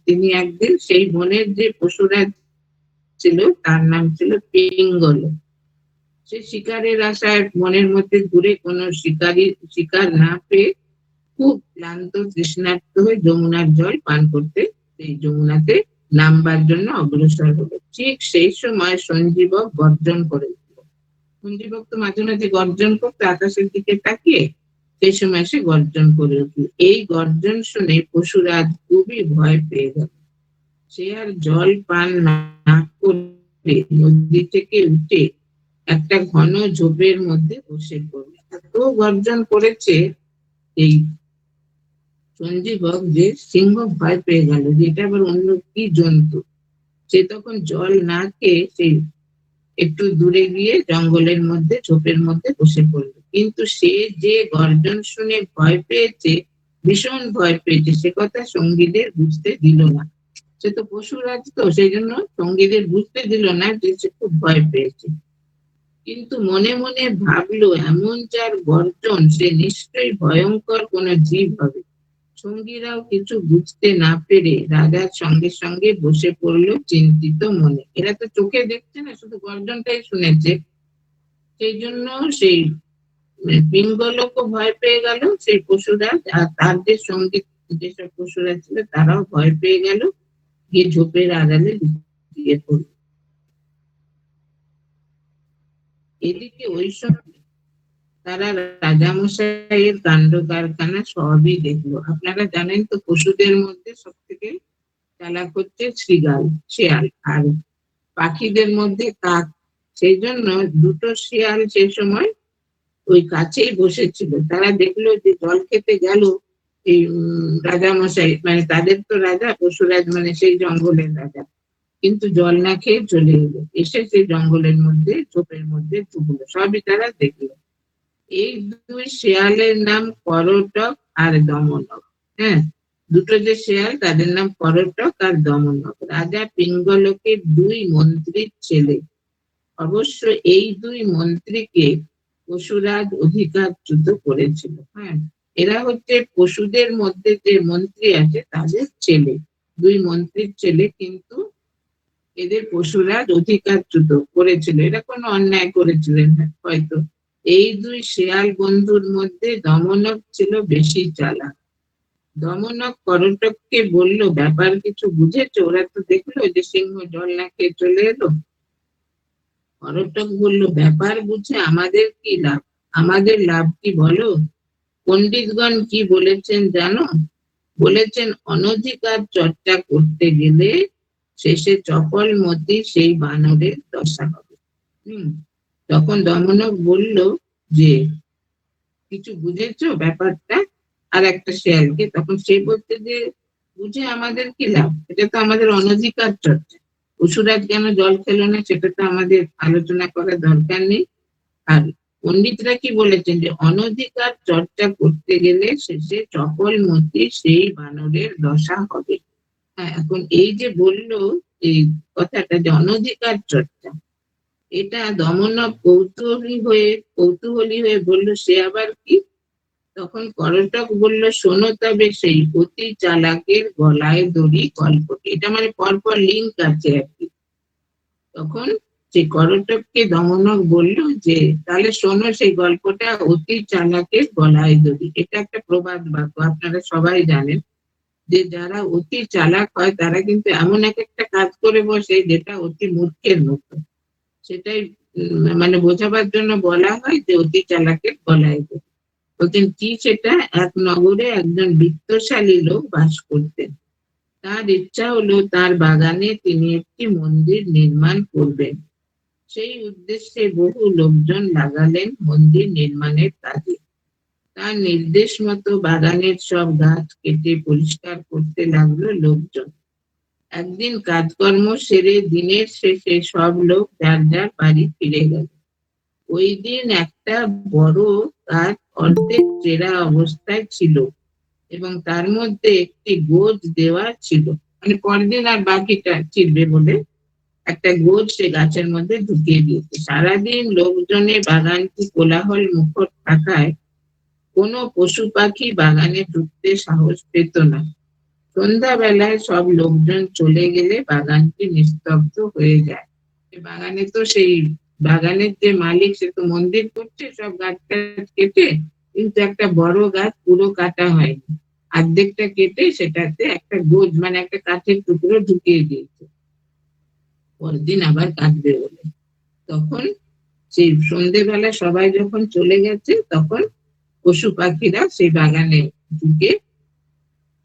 তিনি একদিন সেই বনের যে পশুরাজ ছিল তার নাম ছিল পিঙ্গল। সে শিকারের আশায় বনের মধ্যে ঘুরে কোনো শিকার না পেয়ে খুব ক্লান্ত তৃষ্ণার্ত হয়ে যমুনার জল পান করতে সেই যমুনাতে নামবার জন্য অগ্রসর হলো। ঠিক সেই সময় সঞ্জীবক গর্জন করে উঠল। সঞ্জীবক তো মাঝে মাঝে গর্জন করতো আকাশের দিকে তাকিয়ে, সেই সময় সে গর্জন করে উঠল। এই গর্জন শুনে পশুরাজ খুবই ভয় পেয়ে গেল। সে আর জল পান না করে নদী থেকে উঠে একটা ঘন ঝোপের মধ্যে বসে পড়ল। এত গর্জন করেছে এই সঞ্জীবক যে সিংহ ভয় পেয়ে গেল যে এটা আবার অন্য কি জন্তু। সে তখন জল না খেয়ে সেই একটু দূরে গিয়ে জঙ্গলের মধ্যে ঝোপের মধ্যে বসে পড়ল। কিন্তু সে যে গর্জন শুনে ভয় পেয়েছে, ভীষণ ভয় পেয়েছে, সে কথা সঙ্গীদের বুঝতে দিল না। সে তো পশুরাজ, তো সেই জন্য সঙ্গীদের বুঝতে দিল না যে সে খুব ভয় পেয়েছে। কিন্তু মনে মনে ভাবলো এমন যার গর্জন সে নিশ্চয়ই ভয়ঙ্কর কোনো জীব হবে। সঙ্গীরাও কিছু বুঝতে না পেরে রাজার সঙ্গে সঙ্গে বসে পড়লো চিন্তিত মনে। এরা তো চোখে দেখছে না, শুধু গর্জনটাই শুনেছে। সেই জন্য সেই পিঙ্গলকও ভয় পেয়ে গেল, সেই পশুরাজ, আর তার যে সঙ্গী যেসব পশুরা ছিল তারাও ভয় পেয়ে গেল, গিয়ে ঝোপের আড়ালে লুকিয়ে পড়ল। এদিকে ওই সময় তারা রাজামশাইয়ের কাণ্ড কারখানা সবই দেখলো। আপনারা জানেন তো পশুদের মধ্যে সব থেকে চালাক হচ্ছে শৃগাল, শেয়াল, আর পাখিদের মধ্যে কাক। সেই জন্য দুটো শিয়াল সেই সময় ওই কাছেই বসেছিল। তারা দেখলো যে জল খেতে গেল এই রাজামশাই, মানে তাদের তো রাজা, পশুরাজ মানে সেই জঙ্গলের রাজা, কিন্তু জল না খেয়ে চলে এলো, এসে সেই জঙ্গলের মধ্যে ঝোপের মধ্যে ঢুকলো। সবই তারা দেখলো। এই দুই শেয়ালের নাম করটক আর দমনক। হ্যাঁ, দুটো যে শেয়াল তাদের নাম করটক আর দমনক, রাজা পিঙ্গলকের দুই মন্ত্রীর ছেলে। অবশ্য এই দুই মন্ত্রীকে পশুরাজ অধিকারচ্যুত করেছিল। হ্যাঁ, এরা হচ্ছে পশুদের মধ্যে যে মন্ত্রী আছে তাদের ছেলে, দুই মন্ত্রীর ছেলে, কিন্তু এদের পশুরাজ অধিকারচ্যুত করেছিল। এরা কোনো অন্যায় করেছিলেন না হয়তো। এই দুই শেয়াল বন্ধুর মধ্যে দমনক ছিল বেশি চালাক। দমনক করটককে বলল, ব্যাপার কিছু বুঝেছো? ওরা তো দেখলো যে সিংহ জল না খেয়ে চলে এলো। করটক বলল, ব্যাপার বুঝে আমাদের কি লাভ? আমাদের লাভ কি বলো? পণ্ডিতগণ কি বলেছেন জানো? বলেছেন অনধিকার চর্চা করতে গেলে শেষে চপল মতি সেই বানরের দশা হবে। তখন দমনক বলল যে কিছু বুঝেছো ব্যাপারটা? আর একটা শেয়ালকে, তখন সে বলতে যে বুঝে আমাদের কি লাভ? এটা তো আমাদের অনধিকার চর্চা। পশুরাজ কেন জল খেলো না সেটা তো আমাদের আলোচনা করার দরকার নেই। আর পণ্ডিতরা কি বলেছেন যে অনধিকার চর্চা করতে গেলে শেষে চপল মতি সেই বানরের দশা হবে। হ্যাঁ, এখন এই যে বললো এই কথাটা যে অনধিকার চর্চা, এটা দমনক কৌতূহলী হয়ে বলল, সে আবার কি? তখন করটক বলল, শোনো তবে সেই অতি চালাকের গলায় দড়ি গল্পটি। এটা মানে পরপর লিঙ্ক আছে আর কি। তখন সেই করটককে দমনক বলল যে তাহলে শোনো সেই গল্পটা, অতি চালাকের গলায় দড়ি। এটা একটা প্রবাদ বাক্য, আপনারা সবাই জানেন যে যারা অতি চালাক হয় তারা কিন্তু এমন এক একটা কাজ করে বসে যেটা অতি মূর্খের মতো। সেটাই মানে বোঝাবার জন্য বলা হয় যে অতি চালাকের গলায় দড়ি। বলতেন কি সেটা? এক নগরে একজন বিত্তশালী লোক বাস করতেন। তার ইচ্ছা হলো তার বাগানে তিনি একটি মন্দির নির্মাণ করবেন। সেই উদ্দেশ্যে বহু লোকজন লাগালেন মন্দির নির্মাণের কাজে। তার নির্দেশ মতো বাগানের সব গাছ কেটে পরিষ্কার করতে লাগলো লোকজন। একদিন কাজকর্ম সেরে দিনের শেষে সব লোক যার যার বাড়ি ফিরে গেল। ওই দিন একটা বড় গাছ অর্ধেক চেরা অবস্থায় ছিল এবং তার মধ্যে একটি গোজ দেওয়া ছিল, মানে পরদিন আর বাকিটা চিরবে বলে একটা গোজ সে গাছের মধ্যে ঢুকিয়ে দিয়েছে। সারাদিন লোকজনের বাগানটি কোলাহল মুখর থাকায় কোনো পশু পাখি বাগানে ঢুকতে সাহস পেত না। সন্ধ্যাবেলায় সব লোকজন চলে গেলে বাগানটি নিস্তব্ধ হয়ে যায়। বাগানে তো সেই বাগানের যে মালিক সে তো মন্দির করছে সব গাছ কেটে, কিন্তু একটা বড় গাছ পুরো কাটা হয়নি, অর্ধেকটা কেটে সেটাতে একটা গোজ মানে একটা কাঠের টুকরো ঢুকিয়ে দিয়েছে, পরদিন আবার কাটবে বলে। তখন সেই সন্ধ্যেবেলা সবাই যখন চলে গেছে তখন পশু পাখিরা সেই বাগানে ঢুকে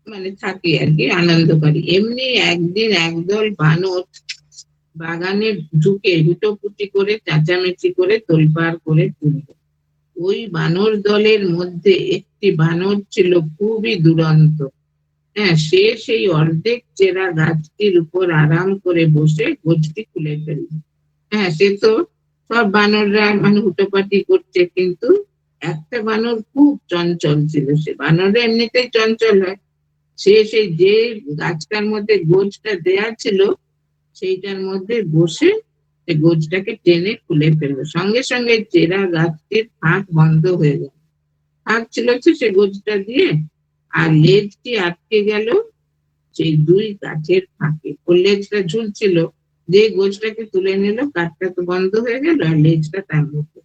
মানে থাকে আর কি, আনন্দ করে। এমনি একদিন একদল বানর বাগানে ঢুকে হুটোপুটি করে চেঁচামেচি করে তোলপাড় করে তুলল। ওই বানর দলের মধ্যে একটি বানর ছিল খুবই দুরন্ত। হ্যাঁ, সে সেই অর্ধেক চেরা গাছটির উপর আরাম করে বসে গোছটি খুলে ফেলল। হ্যাঁ, সে তো সব বানররা মানে হুটোপাটি করছে, কিন্তু একটা বানর খুব চঞ্চল ছিল। সে বানররা এমনিতেই চঞ্চল হয়। সে সেই যে গাছটার মধ্যে গোছটা দেয়া ছিল সেইটার মধ্যে বসে গোছটাকে টেনে খুলে ফেললো। সঙ্গে সঙ্গে চেরা গাছটির ফাঁক বন্ধ হয়ে গেল। ফাঁক ছিল সে গোছটা দিয়ে, আর লেজটি আটকে গেল সেই দুই গাছের ফাঁকে। ওর লেজটা ঝুলছিল, যে গোছটাকে তুলে নিল কাঠটা তো বন্ধ হয়ে গেল আর লেজটা তার মধ্যে।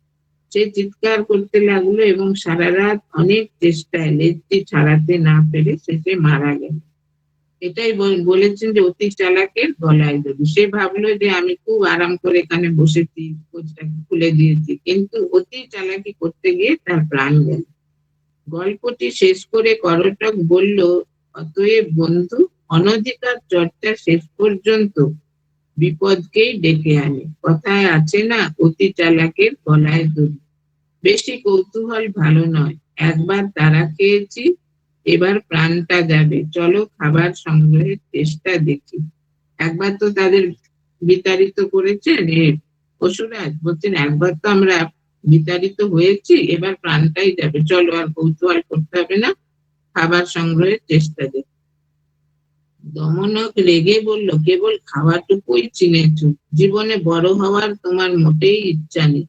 সে চিৎকার করতে লাগলো এবং সারা রাত অনেক চেষ্টায় লেজটি ছাড়াতে না পেরে শেষে মারা গেল। এটাই বলেছেন যে অতি চালাকের গলায় দড়ি। সে ভাবলো যে আমি খুব আরাম করে এখানে বসেছি, কোচটাকে খুলে দিয়েছি, কিন্তু অতি চালাকি করতে গিয়ে তার প্রাণ গেল। গল্পটি শেষ করে করটক বলল, অতএব বন্ধু, অনধিকার চর্চা শেষ পর্যন্ত বিপদকেই ডেকে আনে। কথায় আছে না, অতি চালাকের গলায় দড়ি। বেশি কৌতূহল ভালো নয়। একবার তারা খেয়েছি, এবার প্রাণটা যাবে, চলো খাবার সংগ্রহের চেষ্টা দেখি। একবার তো তাদের বিতাড়িত করেছেন পশুরাজ, বলছেন একবার তো আমরা বিতাড়িত হয়েছি, এবার প্রাণটাই যাবে, চলো আর কৌতূহল করতে হবে না, খাবার সংগ্রহের চেষ্টা দেখি। দমনক রেগে বলল, কেবল খাওয়াটুকুই চিনেছ, জীবনে বড় হওয়ার তোমার মোটেই ইচ্ছা নেই।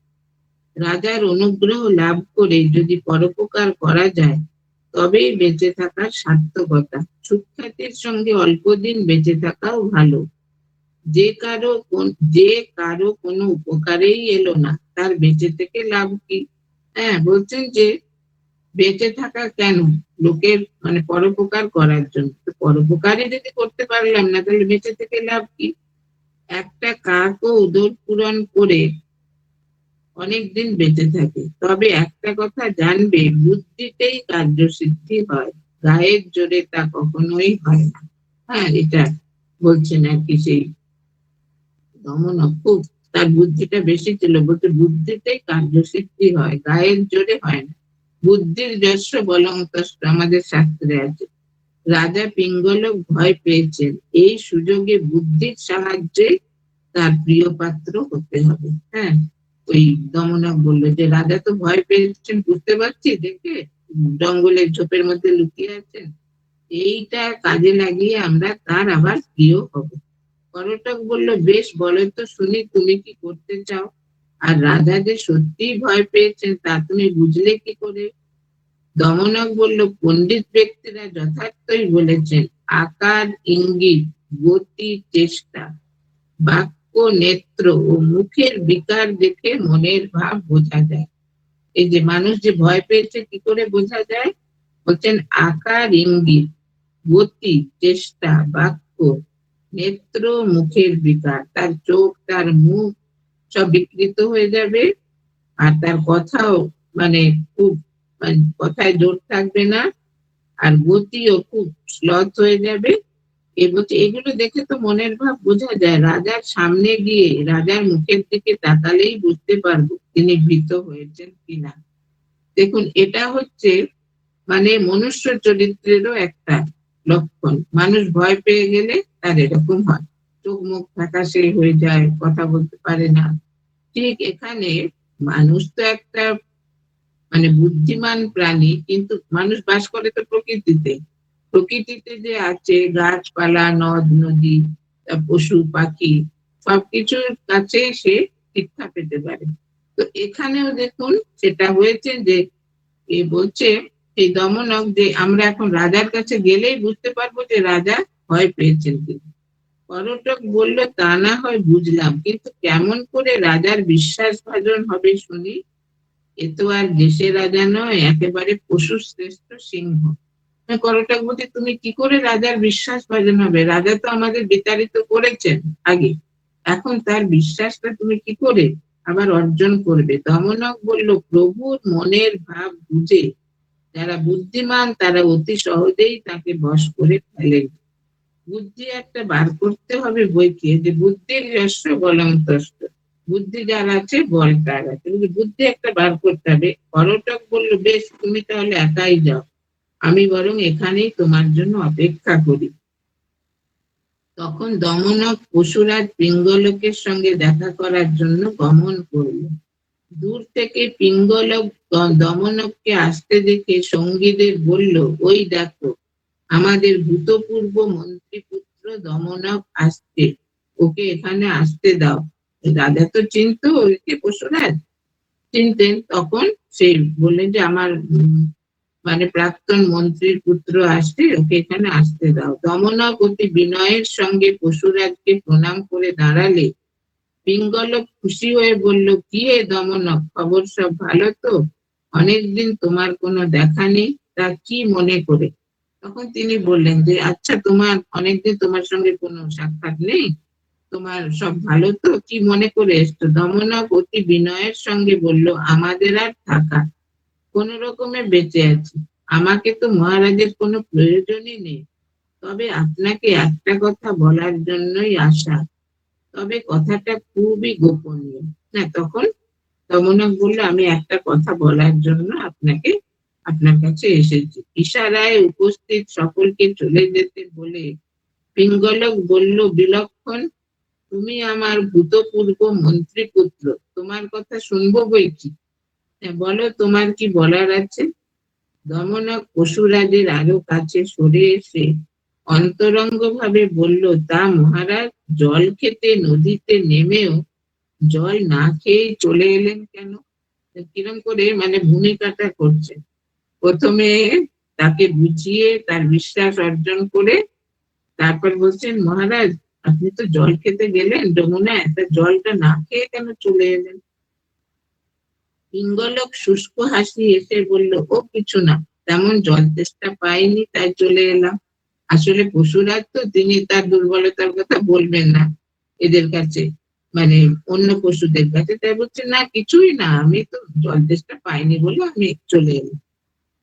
রাজার অনুগ্রহ লাভ করে যদি পরোপকার করা যায়, তবেই বেঁচে থাকার সার্থকতা। সুখ্যাতির সঙ্গে অল্পদিন বেঁচে থাকাও ভালো। যে কারো কোনো উপকারেই এলো না, তার বেঁচে থেকে লাভ কি? হ্যাঁ, বলছেন যে বেঁচে থাকা কেন? লোকের মানে পরোপকার করার জন্য। তো পরোপকারই যদি করতে পারলাম না, তাহলে বেঁচে থেকে লাভ কি? একটা কাকও উদর পূরণ করে অনেকদিন বেঁচে থাকে, তবে একটা কথা জানবে, বুদ্ধিতেই কার্যসিদ্ধি হয়, গায়ের জোরে তা কখনোই হয় না। হ্যাঁ, এটা বলছেন আর কি সেই দমনক। খুব তার বুদ্ধিটা বেশি ছিল, বলতে বুদ্ধিতেই কার্যসিদ্ধি হয়, গায়ের জোরে হয় না। বুদ্ধির যশ বলংতস্য আমাদের শাস্ত্রে আছে। রাজা পিঙ্গলক ভয় পেয়েছেন, এই সুযোগে বুদ্ধির সাহায্যে তার প্রিয় পাত্র হতে হবে। হ্যাঁ, ওই দমনক বললো যে রাজা তো ভয় পেয়েছেন, বুঝতে পারছি দেখে, জঙ্গলের ঝোপের মধ্যে লুকিয়ে আছেন, এইটা কাজে লাগিয়ে আমরা তার আবার প্রিয় হব। করটক বলল, বেশ, বলো তো শুনি, তুমি কি করতে চাও? আর রাজা যে সত্যিই ভয় পেয়েছেন তা তুমি বুঝলে কি করে? দমনক বলল, পণ্ডিত ব্যক্তিরা যথার্থই বলেছেন, আকার, ইঙ্গিত, গতি, চেষ্টা, বাক্য, নেত্র ও মুখের বিকার দেখে মনের ভাব বোঝা যায়। এই যে মানুষ যে ভয় পেয়েছে কি করে বোঝা যায়? বলছেন আকার, ইঙ্গিত, গতি, চেষ্টা, বাক্য, নেত্র, মুখের বিকার, তার চোখ, তার মুখ সব বিকৃত হয়ে যাবে, আর তার কথাও মানে খুব কথায় জোর থাকবে না, আর গতিও খুব স্লথ হয়ে যাবে। এগুলো দেখে তো মনের ভাব বোঝা যায়। রাজার সামনে গিয়ে রাজার মুখের দিকে তাকালেই বুঝতে পারবো তিনি ভীত হয়েছেন কিনা। দেখুন, এটা হচ্ছে মানে মনুষ্য চরিত্রেরও একটা লক্ষণ। মানুষ ভয় পেয়ে গেলে তার এরকম হয়, চোখ মুখ ফ্যাকাশে হয়ে যায়, কথা বলতে পারে না। ঠিক এখানে মানুষ তো একটা মানে বুদ্ধিমান প্রাণী, কিন্তু মানুষ বাস করে তো প্রকৃতিতে। প্রকৃতিতে যে আছে গাছপালা, নদ নদী, পশু পাখি, সবকিছুর কাছে সে শিক্ষা পেতে পারে। তো এখানেও দেখুন সেটা হয়েছে যে বলছে এই দমনক যে আমরা এখন রাজার কাছে গেলেই বুঝতে পারবো যে রাজা ভয় পেয়েছেন কিনা। করটক বলল, তা না হয় বুঝলাম, কিন্তু কেমন করে রাজার বিশ্বাস ভাজন হবে শুনি? এ তো আর দেশের রাজা নয়, একেবারে পশু শ্রেষ্ঠ সিংহ। করটাক বলছে, তুমি কি করে রাজার বিশ্বাস ভাজন হবে? রাজা তো আমাদের বিতাড়িত করেছেন আগে, এখন তার বিশ্বাসটা তুমি কি করে আবার অর্জন করবে? দমনক বলল, প্রভুর মনের ভাব বুঝে যারা বুদ্ধিমান তারা অতি সহজেই তাকে বশ করে ফেলেন। বুদ্ধি একটা বার করতে হবে বইকে, যে বুদ্ধির যশ বলংতস্য, বুদ্ধি যার আছে বল তার আছে, বুদ্ধি একটা বার করতে হবে। করটক বলল, বেশ, তুমি তাহলে একাই যাও, আমি বরং এখানেই তোমার জন্য অপেক্ষা করি। তখন দমনক পশুরাজ পিঙ্গলকের সঙ্গে দেখা করার জন্য গমন করল। দূর থেকে পিঙ্গলক দমনককে আসতে দেখে সঙ্গীদের বলল, ওই দেখো, আমাদের ভূতপূর্ব মন্ত্রীপুত্র দমনক আসছে, ওকে এখানে আসতে দাও। রাজা তো চিনতো ওকে, পশুরাজ চিনতেন। তখন সে বললেন যে আমার মানে প্রাক্তন মন্ত্রীর পুত্র আসছে, ওকে এখানে আসতে দাও। দমনক অতি বিনয়ের সঙ্গে পশুরাজকে প্রণাম করে দাঁড়ালে পিঙ্গলক খুশি হয়ে বলল, কি হে দমনক, খবর সব ভালো তো? অনেকদিন তোমার কোনো দেখা নেই, তা কি মনে করে? তখন তিনি বললেন যে আচ্ছা, তোমার অনেকদিন তোমার সঙ্গে কোনো সাক্ষাৎ নেই, তোমার সব ভালো তো, কি মনে করে এসছো? দমনক অতি বিনয়ের সঙ্গে বলল, আমাদের আর থাকা, কোন রকমে বেঁচে আছি, আমাকে তো মহারাজের কোনো প্রয়োজনই নেই, তবে আপনাকে একটা কথা বলার জন্যই আসা, তবে কথাটা খুবই গোপনীয়। না, তখন দমনক বলল, আমি একটা কথা বলার জন্য আপনার কাছে এসেছি। ইশারায় উপস্থিত সকলকে চলে যেতে বলে পিঙ্গলক বলল, বিলক্ষণ, তুমি আমার ভূতপূর্ব মন্ত্রী পুত্র, তোমার কথা শুনবো বই কি। বলো, তোমার কি বলার আছে? দমনক পশুরাজের আরো কাছে সরে এসে অন্তরঙ্গ ভাবে বলল, তা মহারাজ, জল খেতে নদীতে নেমেও জল না খেয়ে চলে এলেন কেন? কিরম করে মানে ভূমিকাটা করছে, প্রথমে তাকে বুঝিয়ে তার বিশ্বাস অর্জন করে তারপর বলছেন, মহারাজ, আপনি তো জল খেতে গেলেন যমুনায়, তা জলটা না খেয়ে কেন চলে এলেন? পিঙ্গলক শুষ্ক হাসি এসে বলল, ও কিছু না, তেমন জল তেষ্টা পাইনি, তাই চলে এলাম। আসলে পশুরাজ তো, তিনি তার দুর্বলতার কথা বলবেন না এদের কাছে, মানে অন্য পশুদের কাছে, তাই বলছে, না কিছুই না, আমি তো জল তেষ্টা পাইনি বলে আমি চলে এলাম।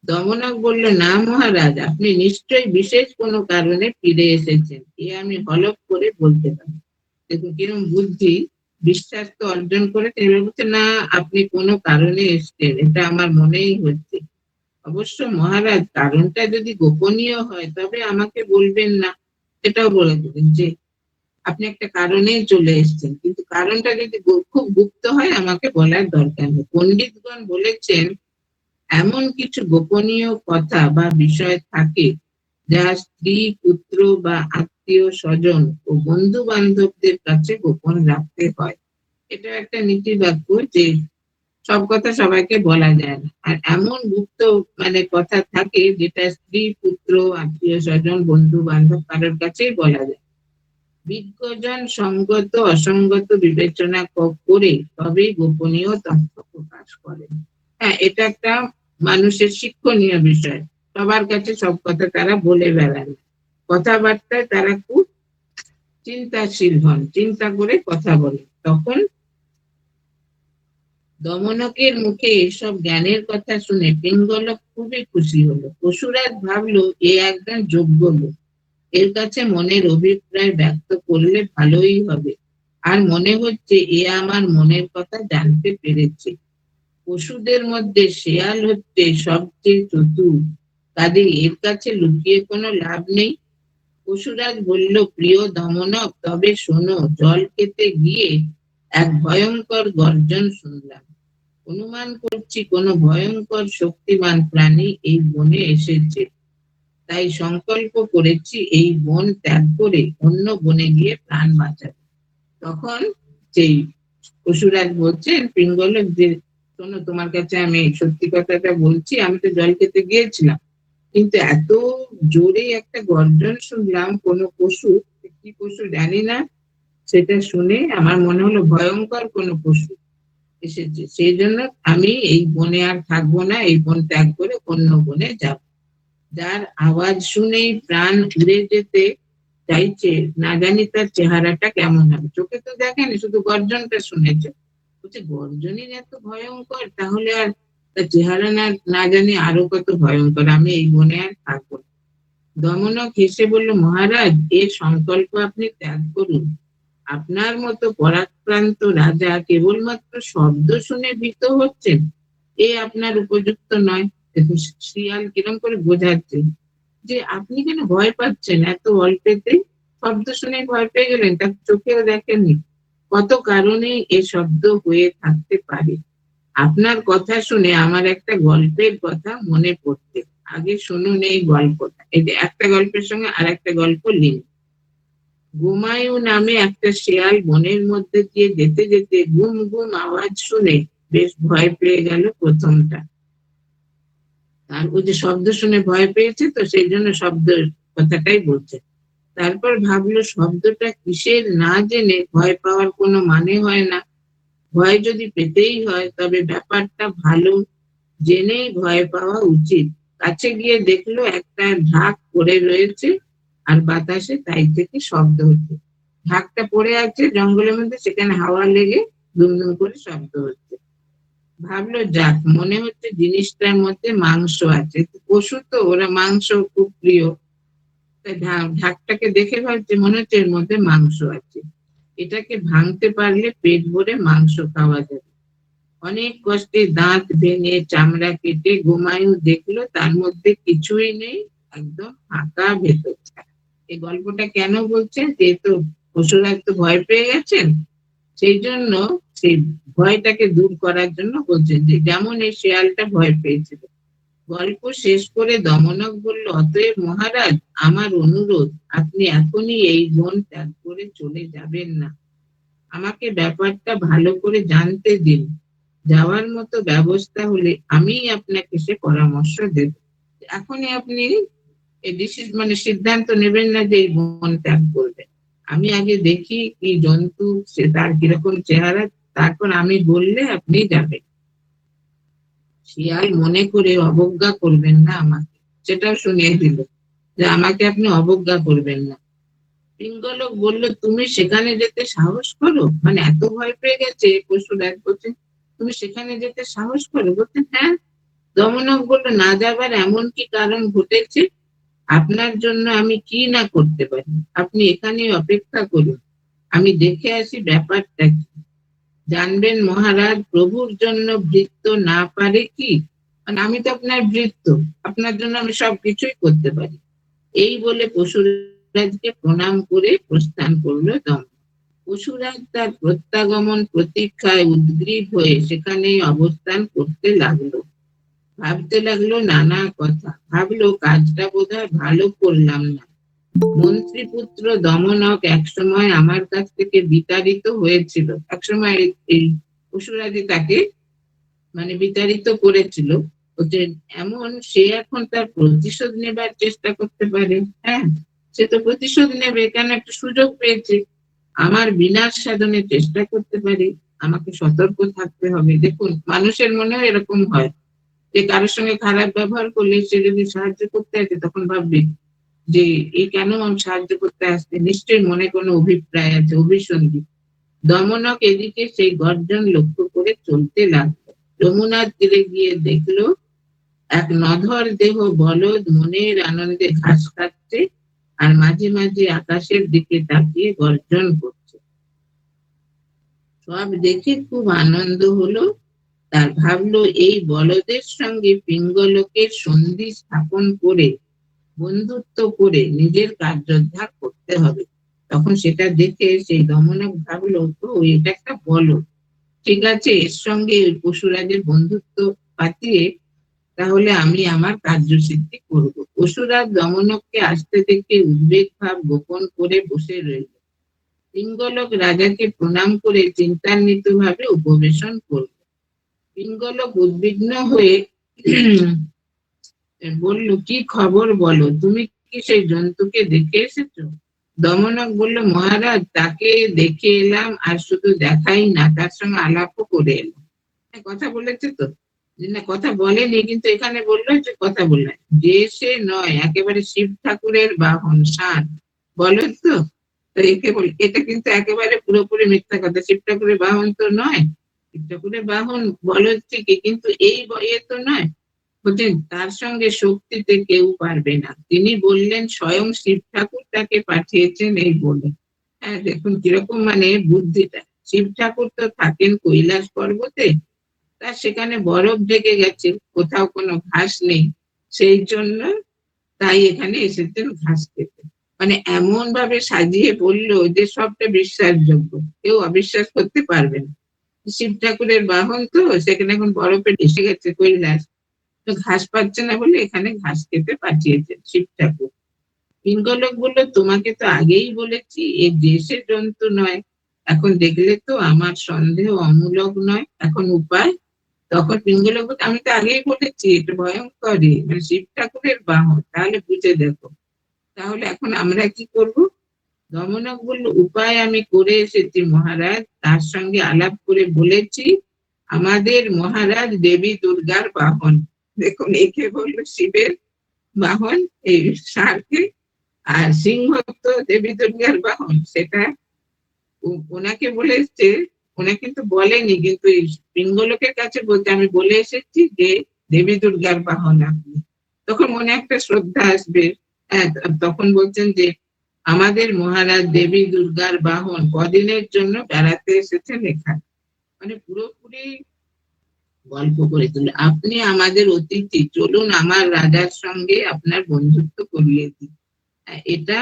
দমনক বলল, না মহারাজ, আপনি নিশ্চয়ই বিশেষ কোনো কারণে ফিরে এসেছেন, এ আমি হলফ করে বলতে পারি। দেখুন কিরম বুদ্ধি, বিশ্বাস তো অর্জন করে তিনি বলছেন, না আপনি কোনো কারণে এসছেন, এটা আমার মনেই হচ্ছে। অবশ্য মহারাজ, কারণটা যদি গোপনীয় হয় তবে আমাকে বলবেন না, এটাও বলে দেবেন যে আপনি একটা কারণেই চলে এসেছেন, কিন্তু কারণটা যদি খুব গুপ্ত হয় আমাকে বলার দরকার নেই। পণ্ডিতগণ বলেছেন, এমন কিছু গোপনীয় কথা বা বিষয় থাকে যা স্ত্রী, পুত্র বা আত্মীয় স্বজন ও বন্ধু বান্ধবদের কাছে গোপন রাখতে হয়। এটা একটা নীতি বাক্য যে সব কথা সবাইকে বলা যায় না, আর এমন গুপ্ত মানে কথা থাকে যেটা স্ত্রী, পুত্র, আত্মীয় স্বজন, বন্ধু বান্ধব কারোর কাছেই বলা যায়। বিজ্ঞজন সঙ্গত অসঙ্গত বিবেচনা করে তবেই গোপনীয় তথ্য প্রকাশ করেন। হ্যাঁ, এটা একটা মানুষের শিক্ষণীয় বিষয়। সবার কাছে সব কথা তারা বলে বেড়ান, কথাবার্তায় তারা খুব চিন্তাশীল হন, চিন্তা করে কথা বলে। তখন দমনকের মুখে এসব জ্ঞানের কথা শুনে পিঙ্গলক খুবই খুশি হলো। পশুরাজ ভাবলো, এ একজন যোগ্য লোক, এর কাছে মনের অভিপ্রায় ব্যক্ত করলে ভালোই হবে, আর মনে হচ্ছে এ আমার মনের কথা জানতে পেরেছে। পশুদের মধ্যে শেয়াল হচ্ছে সবচেয়ে চতুর, কাজে এর কাছে লুকিয়ে কোনো লাভ নেই। পশুরাজ বলল, প্রিয় দমনক, তবে শোনো, জল খেতে গিয়ে এক ভয়ঙ্কর গর্জন শুনলাম, অনুমান করছি কোনো ভয়ঙ্কর শক্তিমান প্রাণী এই বনে এসেছে, তাই সংকল্প করেছি এই বন ত্যাগ করে অন্য বনে গিয়ে প্রাণ বাঁচাবো। তখন সেই পশুরাজ বলছেন পিঙ্গলক যে, শোনো, তোমার কাছে আমি সত্যি কথাটা বলছি, আমি তো জল খেতে গিয়েছিলাম, কিন্তু এত জোরে একটা গর্জন শুনলাম কোনো পশু, কি পশু জানি না, সেটা শুনে আমার মনে হলো ভয়ঙ্কর কোনো পশু এসেছে, সেই জন্য আমি এই বনে আর থাকবো না, এই বন ত্যাগ করে অন্য বনে যাব। যার আওয়াজ শুনেই প্রাণ উড়ে যেতে চাইছে, না জানি তার চেহারাটা কেমন হবে, চোখে তো দেখেনি, শুধু গর্জনটা শুনেছে, বলছে গর্জনই এত ভয়ঙ্কর, তাহলে আর তার চেহারা না না জানি আরো কত ভয়ঙ্কর, আমি এই বনে আর থাকবো না। দমনক হেসে বলল, মহারাজ, এর সংকল্প আপনি ত্যাগ করুন, আপনার মতো পরাক্রান্ত রাজা কেবলমাত্র শব্দ শুনে ভীত হচ্ছেন, এ আপনার উপযুক্ত নয়। শিয়াল কিরম করে বোঝাচ্ছে যে আপনি কেন ভয় পাচ্ছেন, এত অল্পেতে শব্দ শুনে ভয় পেয়ে গেলেন, তার চোখেও দেখেননি, কত কারণেই এ শব্দ হয়ে থাকতে পারে। আপনার কথা শুনে আমার একটা গল্পের কথা মনে পড়ছে, আগে শুনুন এই গল্পটা। এই যে একটা গল্পের সঙ্গে আর একটা গল্প লিঙ্ক। ঘুমায়ু নামে একটা শেয়াল বনের মধ্যে দিয়ে যেতে যেতে গুম গুম আওয়াজ শুনে বেশ ভয় পেয়ে গেল প্রথমটা, আর ওই যে শব্দ শুনে ভয় পেয়েছে তো সেই জন্য শব্দের কথাটাই বলছে। তারপর ভাবলো, শব্দটা কিসের না জেনে ভয় পাওয়ার কোনো মানে হয় না, ভয় যদি পেতেই হয় তবে ব্যাপারটা ভালো জেনেই ভয় পাওয়া উচিত। কাছে গিয়ে দেখলো একটা ঢাক পড়ে রয়েছে আর বাতাসে তাই থেকে শব্দ হচ্ছে। ঢাকটা পড়ে আছে জঙ্গলের মধ্যে, সেখানে হাওয়া লেগে দুমদুম করে শব্দ হচ্ছে। ভাবলো যাক, মনে হচ্ছে জিনিসটার মধ্যে মাংস আছে। পশু তো, ওরা মাংস খুব প্রিয়। তাই ঢাকটাকে দেখে ভাবছে মনে হচ্ছে এর মধ্যে মাংস আছে, এটাকে ভাঙতে পারলে পেট ভরে মাংস খাওয়া যাবে। অনেক কষ্টে দাঁত ভেঙে চামড়া কেটে গোমায়ু দেখলো তার মধ্যে কিছুই নেই, একদম ফাঁকা ভেতরটা। এই গল্পটা কেন বলছেন, যেহেতু পশুরা একটু ভয় পেয়ে গেছেন, সেই জন্য সেই ভয়টাকে দূর করার জন্য বলছেন, যে যেমন এই শেয়ালটা ভয় পেয়েছিল। গল্প শেষ করে দমনক বলল, অতএব মহারাজ, আমার অনুরোধ, আপনি এখনই এই বন ত্যাগ করে চলে যাবেন না। আমাকে ব্যাপারটা ভালো করে জানতে দিন। যাওয়ার মতো ব্যবস্থা হলে আমি আপনাকে সে পরামর্শ দেব। এখনই আপনি মানে সিদ্ধান্ত নেবেন না যে এই বন ত্যাগ করবেন। আমি আগে দেখি কি জন্তু, সে তার কিরকম চেহারা, তারপর আমি বললে আপনি যাবেন। শিয়াল মনে করে অবজ্ঞা করবেন না আমাকে, সেটাও শুনিয়ে দিল যে আমাকে আপনি অবজ্ঞা করবেন না। পিঙ্গলক বলল, তুমি সেখানে যেতে সাহস করো? মানে এত ভয় পেয়ে গেছে পশুরা, বলছে তুমি সেখানে যেতে সাহস করো? বলছে হ্যাঁ। দমনক বলল, না যাবার এমন কি কারণ ঘটেছে? আপনার জন্য আমি কি না করতে পারি, আপনি এখানে অপেক্ষা করুন, আমি দেখে আসি ব্যাপারটা কি। জানবেন মহারাজ, প্রভুর জন্য ভৃত্য না পারে কি? মানে আমি তো আপনার ভৃত্য, আপনার জন্য আমি সবকিছুই করতে পারি। এই বলে পশুরাজকে প্রণাম করে প্রস্থান করলো দমন। পশুরাজ তার প্রত্যাগমন প্রতীক্ষায় উদ্গ্রীব হয়ে সেখানেই অবস্থান করতে লাগলো। ভাবতে লাগলো নানা কথা। ভাবলো কাজটা বোধহয় ভালো করলাম না। মন্ত্রীপুত্র দমনক একসময় আমার কাছ থেকে বিতাড়িত হয়েছিল। একসময় এই পশুরাজি তাকে মানে বিতাড়িত করেছিল। এমন সে এখন তার প্রতিশোধ নেবার চেষ্টা করতে পারে। হ্যাঁ, সে তো প্রতিশোধ নেবে, কেন একটা সুযোগ পেয়েছে। আমার বিনাশ সাধনের চেষ্টা করতে পারে, আমাকে সতর্ক থাকতে হবে। দেখুন, মানুষের মনেও এরকম হয় যে কারোর সঙ্গে খারাপ ব্যবহার করলে সে যদি সাহায্য করতে আসে তখন ভাববে যে এই কেন আমি সাহায্য করতে আসছে, নিশ্চয়ই মনে কোনো অভিপ্রায় আছে, অভিসন্ধি। দমনক এদিকে সেই গর্জন লক্ষ্য করে চলতে লাগলো। যমুনার তীরে গিয়ে দেখলো এক নধর দেহ বলদ মনের আনন্দে ঘাস খাচ্ছে আর মাঝে মাঝে আকাশের দিকে তাকিয়ে গর্জন করছে। সব দেখে খুব আনন্দ হলো তার। ভাবলো এই বলদের সঙ্গে পিঙ্গলকের সন্ধি স্থাপন করে বন্ধুত্ব করে নিজের কার্যোদ্ধার করতে হবে। তখন সেটা দেখে সেই দমনক ভাবলো, তো এটা একটা বলদ, ঠিক আছে, এর সঙ্গে পশুরাজের বন্ধুত্ব পাতিয়ে তাহলে আমি আমার কার্যসিদ্ধি করব। পশুরাজ দমনককে আসতে দেখে উদ্বেগ ভাব গোপন করে বসে রইল। পিঙ্গলক রাজাকে প্রণাম করে চিন্তান্বিত ভাবে উপবেশন করল। পিঙ্গলক উদ্বিগ্ন হয়ে বলল, কি খবর বলো, তুমি কি সেই জন্তুকে দেখে এসেছো? দমনক বলল, মহারাজ, তাকে দেখে এলাম, আর শুধু দেখাই না, তার সঙ্গে আলাপও করে এলাম। কথা বলেছে তো, না কথা বলেনি, কিন্তু এখানে বললো যে কথা বললেন। যে সে নয়, একেবারে শিব ঠাকুরের বাহন ষাঁড়, বলো তো। তো একে বল, এটা কিন্তু একেবারে পুরোপুরি মিথ্যা কথা। শিব ঠাকুরের বাহন তো নয়, শিব ঠাকুরের বাহন বলো ঠিকই, কিন্তু এই বয়ে তো নয়। বলছেন তার সঙ্গে শক্তিতে কেউ পারবে না। তিনি বললেন স্বয়ং শিব ঠাকুর তাকে পাঠিয়েছেন এই বলে। হ্যাঁ, দেখুন কিরকম মানে বুদ্ধিটা। শিব ঠাকুর তো থাকেন কৈলাস পর্বতে, তা সেখানে বরফ ঢেকে গেছে, কোথাও কোনো ঘাস নেই, সেই জন্য তাই এখানে এসেছেন ঘাস খেতে। মানে এমন ভাবে সাজিয়ে বললো যে সবটা বিশ্বাসযোগ্য, কেউ অবিশ্বাস করতে পারবে না। শিব ঠাকুরের বাহন তো, সেখানে এখন বরফে এসে গেছে কৈলাস, তো ঘাস পাচ্ছে না বলে এখানে ঘাস খেতে পাঠিয়েছেন শিব ঠাকুর। পিঙ্গলক বললো, তোমাকে তো আগেই বলেছি এ দেশের জন্তু নয়, এখন দেখলে তো আমার সন্দেহ অমূলক নয়, এখন উপায়? তখন পিঙ্গলক বলতে, আমি তো আগেই বলেছি এটা ভয়ঙ্করী, মানে শিব ঠাকুরের বাহন, তাহলে বুঝে দেখো, তাহলে এখন আমরা কি করব? দমনক বলল, উপায় আমি করে এসেছি মহারাজ, তার সঙ্গে আলাপ করে বলেছি আমাদের মহারাজ দেবী দুর্গার বাহন, দেখুন, একে বললো শিবের বাহন এই ষাঁড়কে, আর সিংহ তো দেবী দুর্গার বাহন। সেটা ওনাকে বলে এসছে, ওনাকে কিন্তু বলেনি, কিন্তু এই পিঙ্গলকের কাছে বলতে আমি বলে এসেছি যে দেবী দুর্গার বাহন আপনি। তখন মনে একটা শ্রদ্ধা আসবে। হ্যাঁ, তখন বলছেন যে আমাদের মহারাজ দেবী দুর্গার বাহন কদিনের জন্য বেড়াতে এসেছেন এখানে। মানে পুরোপুরি গল্প করে তুলে, আপনি আমাদের অতিথি, চলুন আমার রাজার সঙ্গে আপনার বন্ধুত্ব করিয়ে দিই। এটা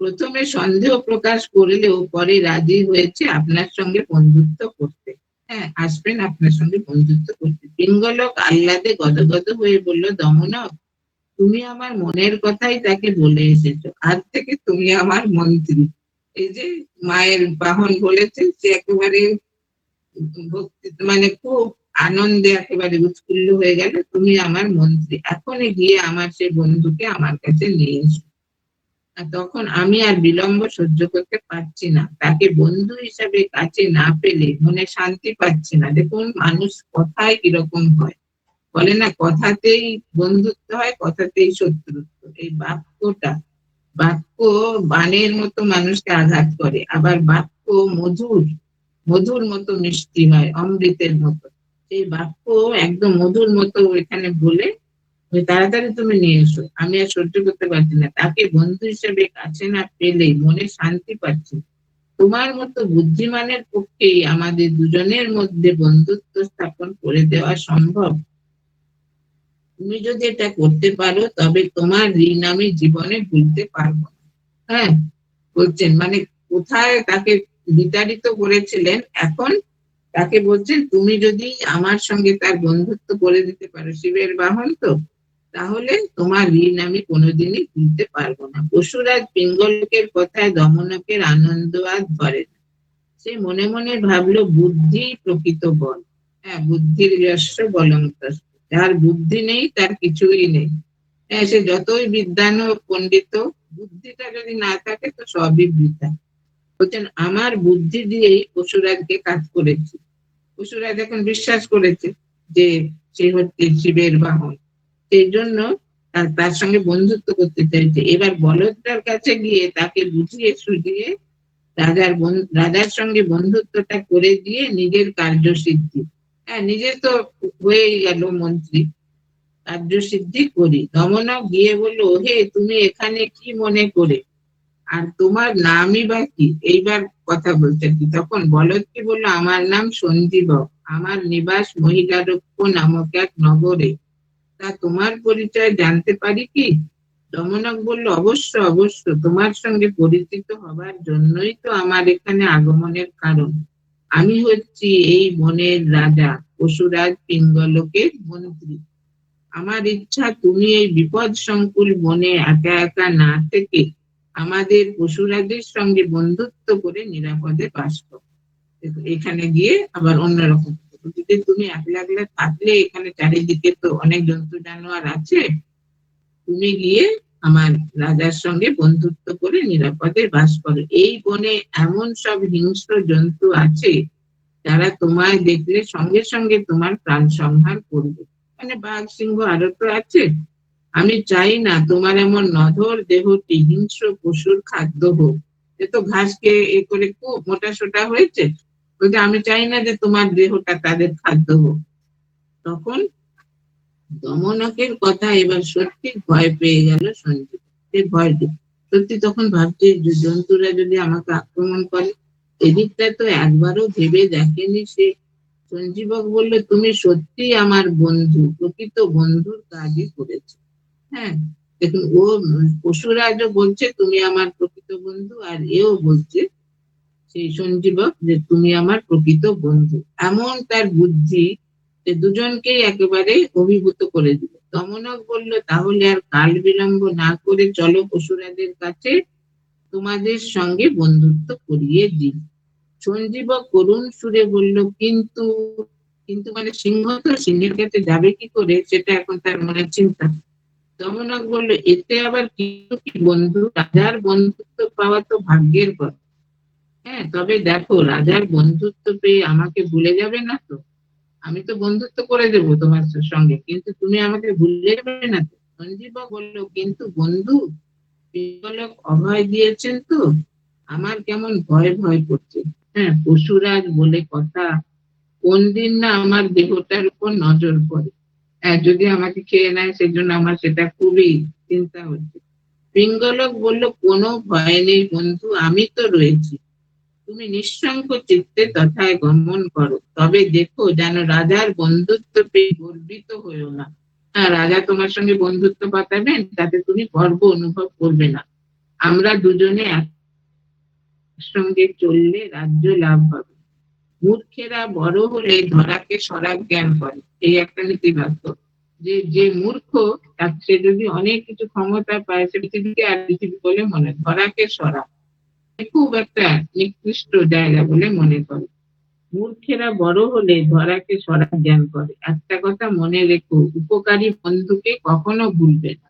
প্রথমে সন্দেহ প্রকাশ করলেও পরে রাজি হয়েছে আপনার সঙ্গে বন্ধুত্ব করতে। হ্যাঁ, আসবেন আপনার সঙ্গে বন্ধুত্ব করতে। পিঙ্গলক আহ্লাদে গদগদ হয়ে বলল, দমনক, তুমি আমার মনের কথাই তাকে বলে এসেছো, আজ থেকে তুমি আমার মন্ত্রী। এই যে মায়ের বাহন বলেছে, সে একেবারে ভক্তি মানে খুব আনন্দে একেবারে উৎফুল্ল হয়ে গেল, তুমি আমার মন্ত্রী, এখনই গিয়ে আমার সেই বন্ধুকে আমার কাছে নিয়ে এসো। তখন আমি আর বিলম্ব সহ্য করতে পারছি না, তাকে বন্ধু হিসাবে কাছে না পেলে মনে শান্তি পাচ্ছি না। দেখুন, মানুষ কথায় কিরকম হয়, বলে না, কথাতেই বন্ধুত্ব হয়, কথাতেই শত্রুত্ব। এই বাক্য বাণের মতো মানুষকে আঘাত করে, আবার বাক্য মধুর মধুর মতো মিষ্টি হয়, অমৃতের মতো। সেই বাক্য একদম মধুর মতো এখানে বলে, তাড়াতাড়ি তুমি নিয়ে এসো, আমি আর সহ্য করতে পারছি না, তাকে বন্ধু হিসেবে কাছে না পেলেই মনে শান্তি পাচ্ছি। তোমার মতো বুদ্ধিমানের পক্ষেই আমাদের দুজনের মধ্যে বন্ধুত্ব স্থাপন করে দেওয়া সম্ভব। তুমি যদি এটা করতে পারো তবে তোমার ঋণ আমি জীবনে ভুলতে পারবো না। হ্যাঁ, বলছেন মানে কোথায় তাকে বিতাড়িত করেছিলেন, এখন তাকে বলছেন তুমি যদি আমার সঙ্গে তার বন্ধুত্ব করে দিতে পারো, শিবের বাহন তো, তাহলে তোমার ঋণ আমি কোনোদিনই ভুলতে পারবো না। পশুরাজ পিঙ্গলকের কথায় দমনকের আনন্দ আর ধরে না। সে মনে মনে ভাবলো, বুদ্ধি প্রকৃত বল। হ্যাঁ, বুদ্ধির যশ বলং তস্য। যার বুদ্ধি নেই তার কিছুই নেই। হ্যাঁ, সে যতই বিদ্বান ও পণ্ডিত, বুদ্ধিটা যদি না থাকে তো সবই বৃথা। বলছেন আমার বুদ্ধি দিয়েই পশুরাজকে কাজ করেছি। পশুরাজ এখন বিশ্বাস করেছে যে সে হচ্ছে শিবের বাহন, সেই জন্য তার সঙ্গে বন্ধুত্ব করতে চাইছে। এবার বলদটার কাছে গিয়ে তাকে বুঝিয়ে সুঝিয়ে রাজার সঙ্গে বন্ধুত্বটা করে দিয়ে নিজের কার্যসিদ্ধি, হ্যাঁ, নিজে তো হয়েই গেল মন্ত্রী, কার্যসিদ্ধি করি। দমনক গিয়ে বললো, হে তুমি এখানে কি মনে করে, আর তোমার নামই বা কি? এইবার কথা বলছে কি। তখন বলদ কি বললো, আমার নাম সঞ্জীবক, আমার নিবাস মহিলারক্ষ নামক এক নগরে, তা তোমার পরিচয় জানতে পারি কি? দমনক বলল, অবশ্য অবশ্য, তোমার সঙ্গে পরিচিত হবার জন্যই তো আমার এখানে আগমনের কারণ। আমি হচ্ছি এই বনের রাজা, পশুরাজ পিঙ্গলকের মন্ত্রী। আমার ইচ্ছা তুমি এই বিপদ সংকুল বনে একা একা না থেকে আমাদের পশুরাজের সঙ্গে বন্ধুত্ব করে নিরাপদে বাস করো। এখানে গিয়ে আবার অন্যরকম, যদি তুমি একলা একলা থাকলে এখানে চারিদিকে তো অনেক জন্তু জানোয়ার আছে, তুমি গিয়ে আমার রাজার সঙ্গে বন্ধুত্ব করে নিরাপদে বাস করো। এই বনে এমন সব হিংস্র জন্তু আছে যারা তোমায় দেখলে সঙ্গে সঙ্গে তোমার প্রাণ সংহার করবে। মানে বাঘ সিংহ আরো তো আছে। আমি চাই না তোমার এমন নধর দেহটি হিংস্র পশুর খাদ্য হোক। এ তো ঘাসকে এ করে খুব মোটা সোটা হয়েছে, বলছে আমি চাই না যে তোমার দেহটা তাদের খাদ্য হোক। তখন দমনকের কথা এবার সত্যি ভয় পেয়ে গেল সঞ্জীব। সে ভয় সত্যি তখন ভাবছে যে জন্তুরা যদি আমাকে আক্রমণ করে, এদিকটা তো একবারও ভেবে দেখেনি সে। সঞ্জীবক বললো, তুমি সত্যি আমার বন্ধু, প্রকৃত বন্ধুর কাজই করেছো। হ্যাঁ, দেখুন, ও পশুরাজও বলছে তুমি আমার প্রকৃত বন্ধু, আর এও বলছে সেই সঞ্জীবক যে তুমি আমার প্রকৃত বন্ধু। এমন তার বুদ্ধি যে দুজনকেই একেবারে অভিভূত করে দিল। দমনক বলল, তাহলে আর কাল বিলম্ব না করে চলো পশুরাজের কাছে, তোমাদের সঙ্গে বন্ধুত্ব করিয়ে দিই। সঞ্জীবক করুণ সুরে বলল, কিন্তু কিন্তু মানে সিংহ তো সিংহের কাছে যাবে কি করে, সেটা এখন তার মনে চিন্তা। দমনক বলল, এতে আবার কিন্তু কি বন্ধু, রাজার বন্ধুত্ব পাওয়া তো ভাগ্যের কথা। হ্যাঁ, তবে দেখো, রাজার বন্ধুত্ব পেয়ে আমাকে ভুলে যাবে না তো? আমি তো বন্ধুত্ব করে দেবো তোমার সঙ্গে, কিন্তু তুমি আমাকে ভুলে যাবে না তো। সঞ্জীবক বললো, কিন্তু বন্ধু, পিঙ্গলক অভয় দিয়েছেন তো, আমার কেমন ভয় ভয় করছে। হ্যাঁ, পশুরাজ বলে কথা, কোন দিন না আমার দেহটার উপর নজর পড়ে। হ্যাঁ, যদি আমাকে খেয়ে নেয় সেজন্য আমার সেটা খুবই চিন্তা হচ্ছে। পিঙ্গলক বলল, কোনো ভয় নেই বন্ধু, আমি তো রয়েছি। তুমি নিঃশঙ্ক চিত্তে তথায় গমন করো, তবে দেখো যেন রাজার বন্ধুত্ব পেয়ে গর্বিত হয়েও না। হ্যাঁ, রাজা তোমার সঙ্গে বন্ধুত্ব পাতাবেন, তাতে তুমি গর্ব অনুভব করবে না। আমরা দুজনে একসঙ্গে চললে রাজ্য লাভ হবে। মূর্খেরা বড় হলে ধরাকে সরাব জ্ঞান করে, এই একটা নীতি বাক্য। যে যে মূর্খ, সে যদি অনেক কিছু ক্ষমতা পায়, সে পৃথিবীকে আর পৃথিবী বলে মনে, ধরাকে সরা খুব একটা নিকৃষ্ট জায়গা বলে মনে করে। মূর্খেরা বড় হলে ধরাকে সরা জ্ঞান করে। একটা কথা মনে রেখো, উপকারী বন্ধুকে কখনো ভুলবে না।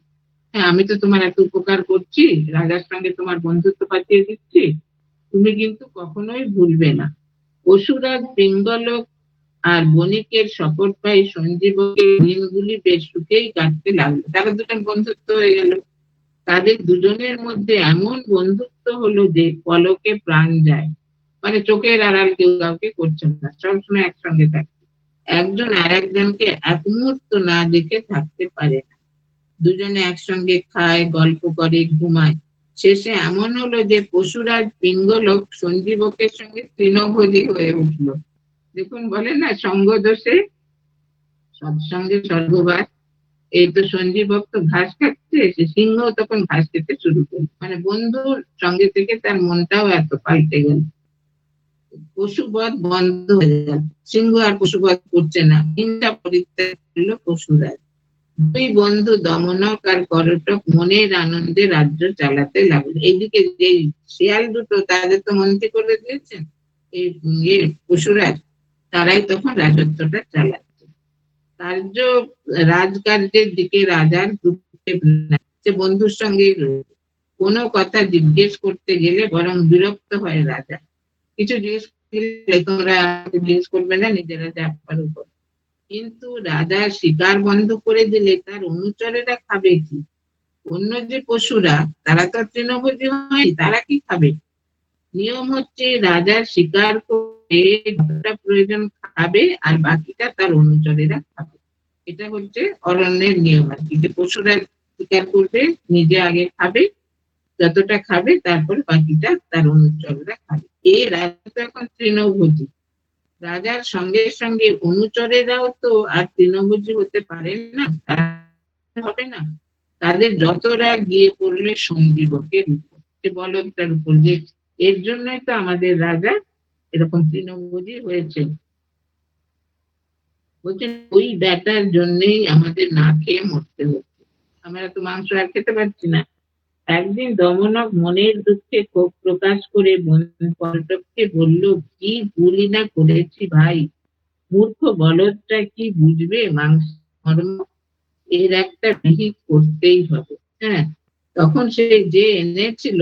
হ্যাঁ, আমি তো তোমার এত উপকার করছি, রাজার সঙ্গে তোমার বন্ধুত্ব পাঠিয়ে দিচ্ছি, তুমি কিন্তু কখনোই ভুলবে না। পশুরাজ পিঙ্গলক আর বণিকের শপথ পাই সঞ্জীবকের দিনগুলি বেশ সুখেই কাটতে লাগলো। তারা দুজন বন্ধুত্ব হয়ে গেল। তাদের দুজনের মধ্যে এমন বন্ধুত্ব হলো যে পলকে প্রাণ যায়। মানে চোখের আড়াল কেউ কাউকে করছে না, সবসময় একসঙ্গে থাকে। একজন আর একজনকে এক মুহূর্ত না দেখে থাকতে পারে না। দুজনে একসঙ্গে খায়, গল্প করে, ঘুমায়। শেষে এমন হলো যে পশুরাজ পিঙ্গলক সঞ্জীবকের সঙ্গে তৃণভোজী হয়ে উঠলো। দেখুন, বলে না, সঙ্গ দোষে সৎসঙ্গে স্বর্গবাস। এই তো সঞ্জীবক তো ঘাস খাচ্ছে, সে সিংহ তখন ঘাস খেতে শুরু করলো। মানে বন্ধুর সঙ্গে থেকে তার মনটাও এত পাল্টে গেল। পশুবধ বন্ধ হয়ে গেল, সিংহ আর পশুবধ করছে না, হিংসা পরিত্যাগ করলো পশুরাজ। দুই বন্ধু দমনক আর করটক মনের আনন্দে রাজ্য চালাতে লাগলো। এইদিকে যে শিয়াল দুটো, তাদের তো মন্ত্রী করে দিয়েছেন এই পশুরাজ, তারাই তখন রাজত্বটা চালাচ্ছে। কার্য রাজকার্যের দিকে রাজার সে বন্ধুর সঙ্গেই রয়েছে। কোনো কথা জিজ্ঞেস করতে গেলে বরং বিরক্ত হয় রাজা। কিছু জিজ্ঞেস করলে তোমরা জিজ্ঞেস করবে না, নিজেরা যা পারো করো। কিন্তু রাজা শিকার বন্ধ করে দিলে তার অনুচরেরা খাবে কি? অন্য যে পশুরা, তারা তো তৃণভোজী হয়, তারা কি খাবে? নিয়ম হচ্ছে রাজার শিকার করে যতটা প্রয়োজন খাবে, আর বাকিটা তার অনুচরেরা খাবে। এটা হচ্ছে অরণ্যের নিয়ম আর কি, যে পশুরা শিকার করবে, নিজে আগে খাবে, যতটা খাবে তারপর বাকিটা তার অনুচরেরা খাবে। এই রাজা তো এখন তৃণভোজী। রাজার সঙ্গে সঙ্গে অনুচরেরাও তো আর তৃণভোজী হতে পারেন না, হবে না। তাদের যত রাগ গিয়ে পড়লে সঞ্জীবকের উপর, সে বলদটার উপর, যে এর জন্যই তো আমাদের রাজা এরকম তৃণভোজী হয়েছে। বলছেন, ওই ব্যাটার জন্যই আমাদের না খেয়ে মরতে হচ্ছে, আমরা তো মাংস আর খেতে পারছি না। একদিন দমনক মনের দুঃখে ক্ষোভ প্রকাশ করে পর্যটককে বলল, কি ভুলই না করেছি ভাই, মূর্খ বলদটা কি বুঝবে মাংস মর্ম, এর একটা বিহিত করতেই হবে। হ্যাঁ, তখন সে যে এনেছিল,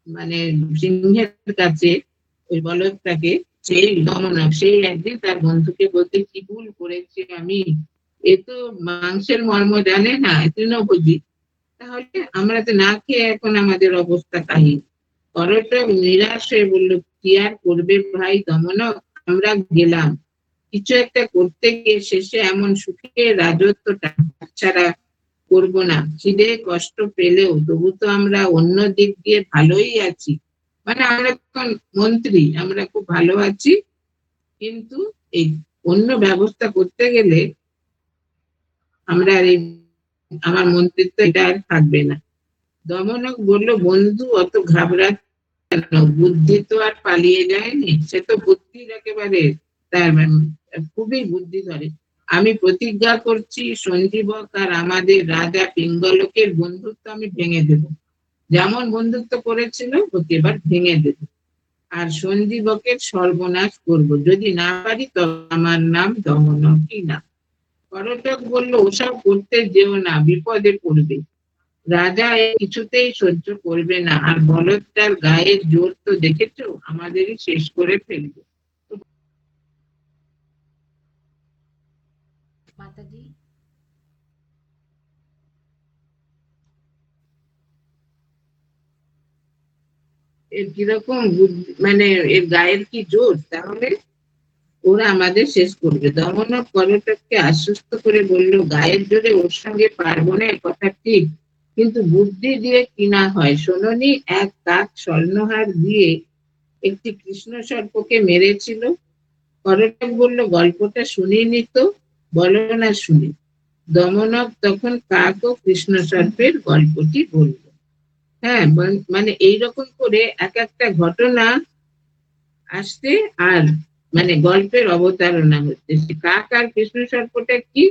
মানে সিংহের কাছে ওই বলদটাকে, সেই দমনক সেই একদিন তার বন্ধুকে বলতে, কি ভুল করেছি আমি, এ তো মাংসের মর্ম জানে না, তৃণভোজী, তাহলে আমরা তো না খেয়ে এখন আমাদের অবস্থা কাহিল। পর্যটক নিরাশ হয়ে বলল, কি আর করবে ভাই দমনক, আমরা গেলাম, কিছু একটা করতে গিয়ে শেষে এমন সুখে রাজত্বটা ছাড়া করবো না। খিদে কষ্ট পেলেও তবু তো আমরা অন্য দিক দিয়ে ভালোই আছি। মানে আমরা এখন মন্ত্রী, আমরা খুব ভালো আছি, কিন্তু এই অন্য ব্যবস্থা করতে গেলে আমরা আর এই আমার মন্ত্রিত্ব এটা আর থাকবে না। দমনক বলল, বন্ধু অত ঘাবড়া কেন, বুদ্ধি তো আর পালিয়ে যায়নি, সে তো বুদ্ধির একেবারে তার খুবই বুদ্ধি ধরে। আমি প্রতিজ্ঞা করছি, সঞ্জীবক আর আমাদের রাজা পিঙ্গলকের বন্ধুত্ব আমি ভেঙে দেব। যেমন বন্ধুত্ব করেছিল ওকে এবার ভেঙে দেব, আর সঞ্জীবকের সর্বনাশ করব। যদি না পারি তবে আমার নাম দমনকই না। পর্যটক বলল, ওসব করতে যেও না, বিপদে পড়বে। রাজা কিছুতেই সহ্য করবে না, আর বলদটার গায়ের জোর তো দেখেছো, আমাদেরই শেষ করে ফেলবে। এর কিরকম মানে এর গায়ের কি জোর, তাহলে ওরা আমাদের শেষ করবে। দমনক করটককে আশ্বস্ত করে বলল, গায়ের জোরে ওর সঙ্গে পারবো না, কথা ঠিক, কিন্তু বুদ্ধি দিয়ে কিনা হয় শোনোনি, এক কাক স্বর্ণহার দিয়ে একটি কৃষ্ণ সর্পকে মেরেছিল। করটক বলল, গল্পটা শুনিনি তো, বলো না শুনি। দমনক তখন কাক ও কৃষ্ণ সর্পের গল্পটি বলল। হ্যাঁ, মানে এইরকম করে এক একটা ঘটনা আসছে, আর মানে গল্পের অবতারণা হচ্ছে। কাক আর কৃষ্ণ সর্পটা কি,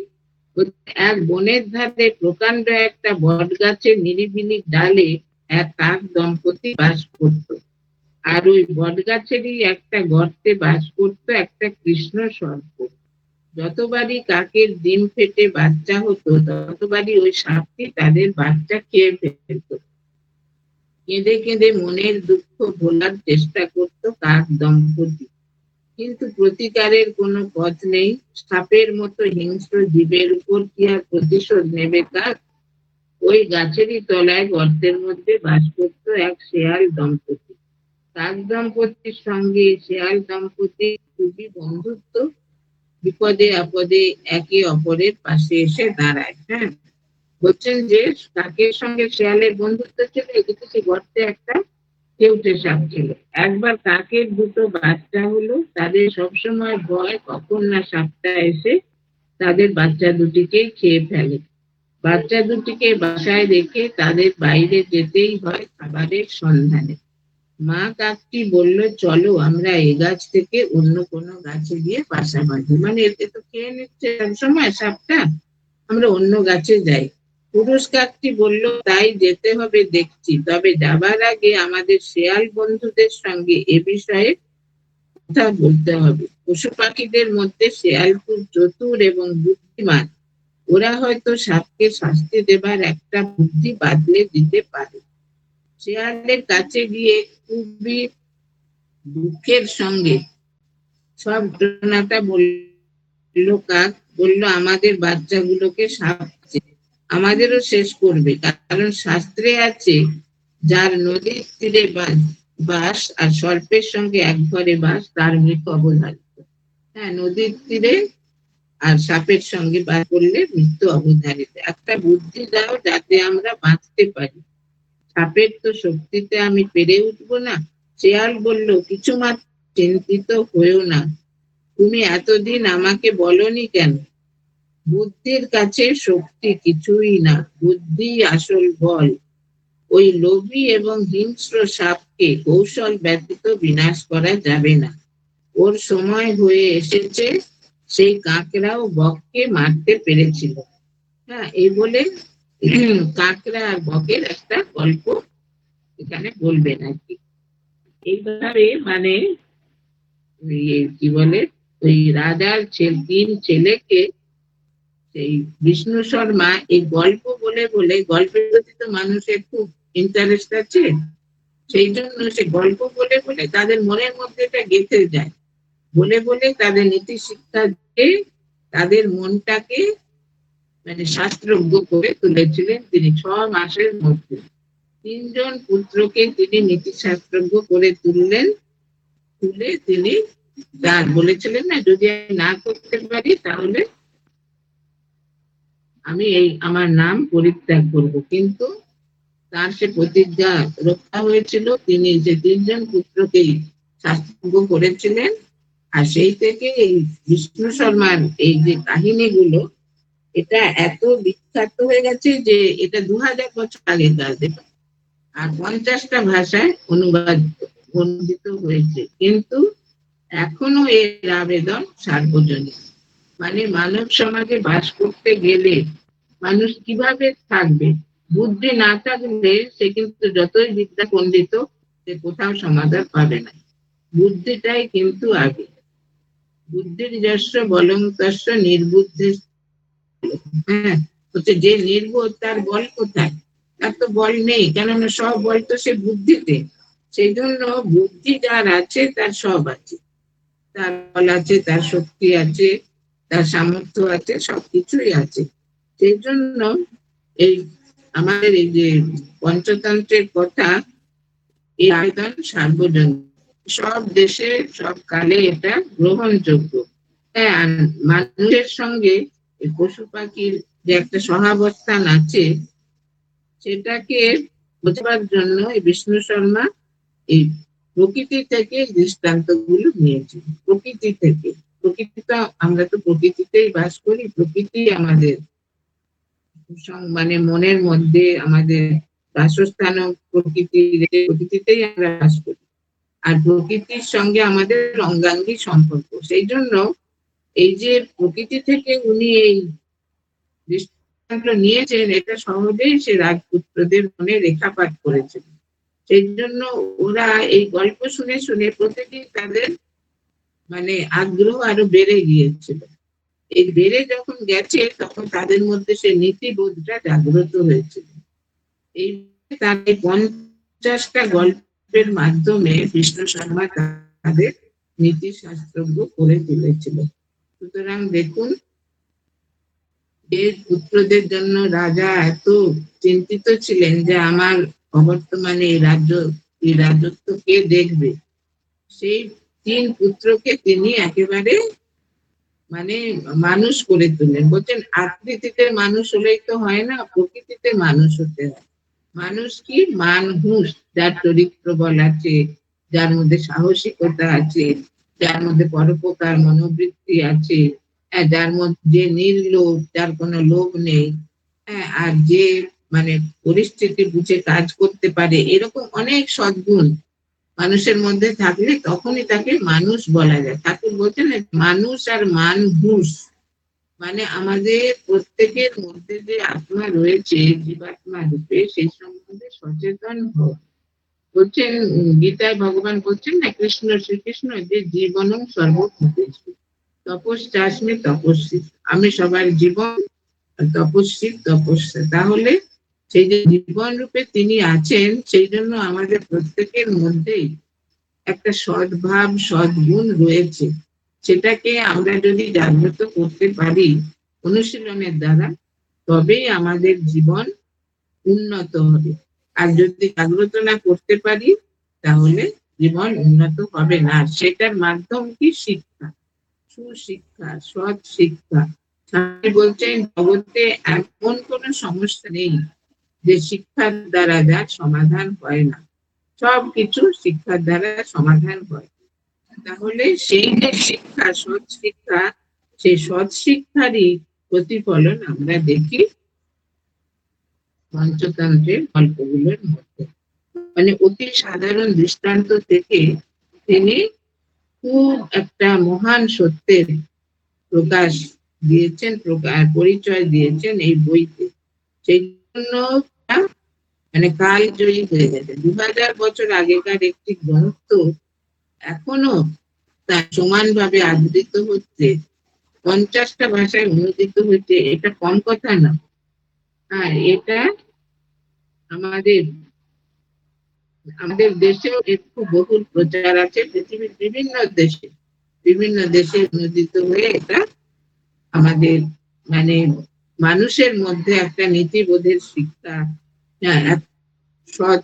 এক বনের ধারে প্রকাণ্ড একটা বট গাছের নিরিবিলি ডালে এক কাক দম্পতি বাস করত। আর ওই বট গাছেরই একটা গর্তে বাস করতো একটা কৃষ্ণ সর্প। যতবারই কাকের ডিম ফেটে বাচ্চা হতো, ততবারই ওই সাপটি তাদের বাচ্চা খেয়ে ফেলত। কেঁদে কেঁদে মনের দুঃখ ভোলার চেষ্টা করত কাক দম্পতি, কিন্তু প্রতিকারের কোনো পথ নেই। সাপের মতো হিংস্র জীবের উপর কি আর প্রতিশোধ নেবে কাক? ওই গাছেরই তলায় গর্তের মধ্যে বাস করত এক শেয়াল দম্পতি। কাক দম্পতির সঙ্গে শেয়াল দম্পতি খুবই বন্ধুত্ব, বিপদে আপদে একে অপরের পাশে এসে দাঁড়ায়। হ্যাঁ, বলছেন যে কাকের সঙ্গে শেয়ালের বন্ধুত্ব ছিল, এদিকে সে গর্তে একটা কেউটে সাপ ছিল। একবার কাকের দুটো বাচ্চা হলো, তাদের সবসময় ভয় কখন না সাপটা এসে তাদের বাচ্চা দুটিকে খেয়ে ফেলে। বাচ্চা দুটিকে বাসায় রেখে তাদের বাইরে যেতেই হয় খাবারের সন্ধানে। মা কাকটি বলল, চলো আমরা এ গাছ থেকে অন্য কোনো গাছে গিয়ে বাসা বাঁধি, মানে এতে তো খেয়ে নিচ্ছে সময় সাপটা, আমরা অন্য গাছে যাই। পুরুষ কাকটি বলল, তাই যেতে হবে দেখছি, তবে যাবার আগে আমাদের শেয়াল বন্ধুদের সঙ্গে এ বিষয়ে কথা বলতে হবে। পশু পাখিদের মধ্যে শেয়াল খুব চতুর এবং বুদ্ধিমান, ওরা হয়তো সাপকে শাস্তি দেবার একটা বুদ্ধি বাদলে দিতে পারে। শেয়ালের কাছে গিয়ে খুবই দুঃখের সঙ্গে সব ঘটনাটা বলল কাক। বলল, আমাদের বাচ্চাগুলোকে সাপ খাচ্ছে, আমাদেরও শেষ করবে, কারণ শাস্ত্রে আছে, যার নদীর তীরে বাস আর সর্পের সঙ্গে এক ঘরে বাস, তার মৃত্যু অবধারিত। হ্যাঁ, নদীর তীরে আর সাপের সঙ্গে বাস করলে মৃত্যু অবধারিত। একটা বুদ্ধি দাও যাতে আমরা বাঁচতে পারি, সাপের তো শক্তিতে আমি পেরে উঠবো না। শেয়াল বলল, কিছু মাত্র চিন্তিত হয়েও না, তুমি এতদিন আমাকে বলনি কেন? বুদ্ধির কাছে শক্তি কিছুই না, বুদ্ধি আসল বল। ওই লোভী এবং হিংস্র সাপকে কৌশল ব্যতীত বিনাশ করা যাবে না, ওর সময় হয়ে এসেছে। সেই কাকড়াও বককে মারতে পেরেছিল। হ্যাঁ, এই বলে কাকড়া আর বকের একটা গল্প এখানে বলবেন আর কি। এইভাবে মানে কি বলে, ওই রাজার তিন ছেলেকে সেই বিষ্ণু শর্মা এই গল্প বলে বলে, গল্পের প্রতি তো মানুষের খুব ইন্টারেস্ট আছে, সেই জন্য সে গল্প বলে বলে তাদের মনের মধ্যে এটা গেঁথে যায়, বলে বলে তাদের নীতি শিক্ষা দিয়ে তাদের মনটাকে মানে শাস্ত্রজ্ঞ করে তুলেছিলেন তিনি 6 মাসের মধ্যে। 3জন পুত্রকে তিনি নীতি শাস্ত্রজ্ঞ করে তুললেন, তুলে তিনি যা বলেছিলেন না, যদি আমি না করতে পারি তাহলে আমি এই আমার নাম পরিত্যাগ করব, কিন্তু তার সে প্রতিজ্ঞা রক্ষা হয়েছিল। তিনি যে 3জন পুত্রকেই শাস্ত্রজ্ঞ করেছিলেন। আর সেই থেকে এই বিষ্ণু শর্মার এই যে কাহিনীগুলো, এটা এত বিখ্যাত হয়ে গেছে যে এটা 2000 বছর আগে কাজ, আর 50টা ভাষায় অনুদিত হয়েছে, কিন্তু এখনো এর আবেদন সার্বজনীন। মানে মানব সমাজে বাস করতে গেলে মানুষ কিভাবে থাকবে, বুদ্ধি না থাকলে সে কিন্তু যতই বিদ্যা পণ্ডিত, সে কোথাও সমাধান পাবে না। বুদ্ধিটাই কিন্তু আগে। বুদ্ধির যস্য বলং তস্য নির্বুদ্ধি। হ্যাঁ, হচ্ছে যে নির্বোধ তার বল কোথায়? তার তো বল নেই, কেননা সব বল তো সে বুদ্ধিতে। সেই জন্য বুদ্ধি যার আছে তার সব আছে, তার বল আছে, তার শক্তি আছে, তার সামর্থ্য আছে, সবকিছুই আছে। সেই জন্য এই আমাদের এই যে পঞ্চতন্ত্রের কথা, এই আবেদন সার্বজনীন, সব দেশে সব কালে এটা গ্রহণযোগ্য। হ্যাঁ, মানুষের সঙ্গে পশু পাখির যে একটা সহাবস্থান আছে সেটাকে বোঝাবার জন্য এই বিষ্ণু শর্মা এই প্রকৃতি থেকে দৃষ্টান্ত গুলো নিয়েছি। প্রকৃতি থেকে, প্রকৃতিটা আমরা তো প্রকৃতিতেই বাস করি, প্রকৃতি আমাদের মানে মনের মধ্যে আমাদের বাসস্থান, প্রকৃতিতেই আমরা বাস করি। আর প্রকৃতির সঙ্গে আমাদের অঙ্গাঙ্গী সম্পর্ক। সেই জন্য এই যে প্রকৃতি থেকে উনি এই দৃষ্টান্ত নিয়েছেন, এটা সহজেই সে রাজপুত্রদের মনে রেখাপাত করেছেন। সেই জন্য ওরা এই গল্প শুনে শুনে প্রতিদিন তাদের মানে আগ্রহ আরো বেড়ে গিয়েছিল। এই বেড়ে যখন গেছে তখন তাদের মধ্যে সে নীতিবোধটা জাগ্রত হয়েছিল। এই তার 50টা গল্পের মাধ্যমে বিষ্ণু শর্মা তাদের নীতি শাস্ত্রজ্ঞ করে তুলেছিল। সুতরাং দেখুন, এর পুত্রদের জন্য রাজা এত চিন্তিত ছিলেন যে আমার অবর্তমানে এই রাজত্ব কে দেখবে। সেই 3 পুত্রকে তিনি একেবারে মানে মানুষ করে তুললেন। বলছেন আকৃতিতে মানুষ হলেই তো হয় না, প্রকৃতিতে মানুষ হতে হয়। মানুষ কি মানুষ, যার চরিত্র বল আছে, যার মধ্যে সাহসিকতা আছে, যার মধ্যে পরোপকার মনোবৃত্তি আছে, যার মধ্যে নির্লোভ, যার কোনো লোভ নেই, আর যে মানে পরিস্থিতি বুঝে কাজ করতে পারে, এরকম অনেক সদ্গুণ মানুষের মধ্যে থাকলে তখনই তাকে মানুষ বলা যায়। ঠাকুর বলছেন মানুষ আর মানুষ মানে আমাদের প্রত্যেকের মধ্যে যে আত্মা রয়েছে জীবাত্মা রূপে, সেই সম্বন্ধে সচেতন হওয়া। বলছেন গীতায় ভগবান বলছেন না, কৃষ্ণ শ্রীকৃষ্ণ, যে জীবনম সর্বভূতেষু তপশ্চাস্মি তপস্বী, আমি সবার জীবন, তপস্বী তপস্যা। তাহলে সেই যে জীবন রূপে তিনি আছেন, সেই জন্য আমাদের প্রত্যেকের মধ্যেই একটা সদ্ভাব সদ্গুণ রয়েছে। সেটাকে আমরা যদি জাগ্রত করতে পারি অনুশীলনের দ্বারা, তবেই আমাদের জীবন উন্নত হবে। আর যদি জাগ্রত না করতে পারি তাহলে জীবন উন্নত হবে না। সেটার মাধ্যম কি? শিক্ষা, সুশিক্ষা, সৎ শিক্ষা। স্বামী বলছেন জগতে এমন কোন সমস্যা নেই যে শিক্ষার দ্বারা যার সমাধান হয় না, সবকিছু শিক্ষার দ্বারা সমাধান হয়। তাহলে সেই যে শিক্ষা, সৎ শিক্ষা, সেই সৎ শিক্ষারই প্রতিফলন আমরা দেখি পঞ্চতন্ত্রের গল্পগুলোর মধ্যে। মানে অতি সাধারণ দৃষ্টান্ত থেকে তিনি খুব একটা মহান সত্যের প্রকাশ দিয়েছেন, পরিচয় দিয়েছেন এই বইতে। সেই জন্য মানে কাল জয়ী হয়ে গেছে। 2000 বছর আগেকার একটি গ্রন্থ এখনো তার সমানভাবে আদৃত হচ্ছে, 50টা ভাষায় অনুদিত হচ্ছে, এটা কম কথা না। আর এটা আমাদের আমাদের দেশেও একটু বহুল প্রচার আছে, পৃথিবীর বিভিন্ন দেশে অনুদিত হয়ে এটা আমাদের মানে মানুষের মধ্যে একটা নীতিবোধের শিক্ষা, সৎ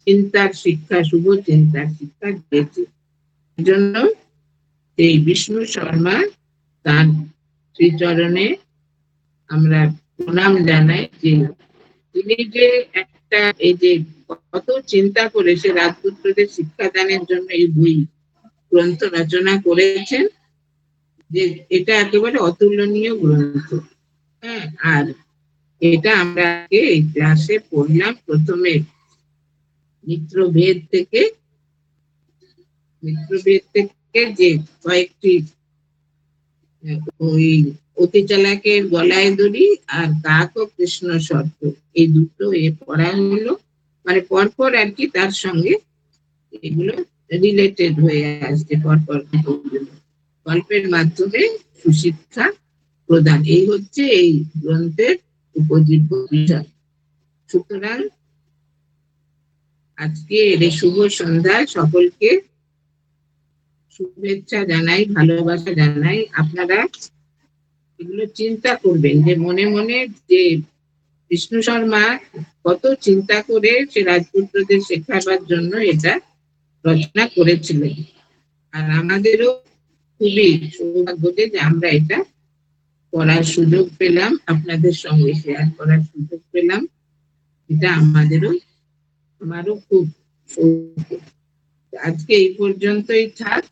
চিন্তার শিক্ষা, শুভ চিন্তার শিক্ষা দিয়েছে। জন্য এই বিষ্ণু শর্মা তার শ্রীচরণে আমরা প্রণাম জানাই যে তিনি যে একটা এই যে কত চিন্তা করে সে রাজপুত্রদের শিক্ষাদানের জন্য এই বই গ্রন্থ রচনা করেছেন, যে এটা একেবারে অতুলনীয় গ্রন্থ। হ্যাঁ, আর এটা আমরা এই ক্লাসে পড়লাম প্রথমে মিত্রভেদ থেকে যে কয়েকটি ওই অতি চালাকের গলায় দড়ি আর কাক ও কৃষ্ণ শর্ত, এই দুটো পড়া হলো, মানে পরপর আর কি তার সঙ্গে এগুলো রিলেটেড হয়ে আসছে পরপর গল্পের মাধ্যমে সুশিক্ষা প্রদান, এই হচ্ছে এই গ্রন্থের উপজীব্য বিষয়। সুতরাং আজকে এই শুভ সন্ধ্যায় সকলকে শুভেচ্ছা জানাই, ভালোবাসা জানাই। আপনারা এগুলো চিন্তা করবেন যে মনে মনে যে বিষ্ণু শর্মা কত চিন্তা করে সে রাজপুত্রদের শেখাবার জন্য এটা রচনা করেছিলেন। আর আমাদেরও খুবই সৌভাগ্য যে আমরা এটা পড়ার সুযোগ পেলাম, আপনাদের সঙ্গে শেয়ার করার সুযোগ পেলাম। এটা আমারও খুব সৌভাগ্য। আজকে এই পর্যন্তই থাক।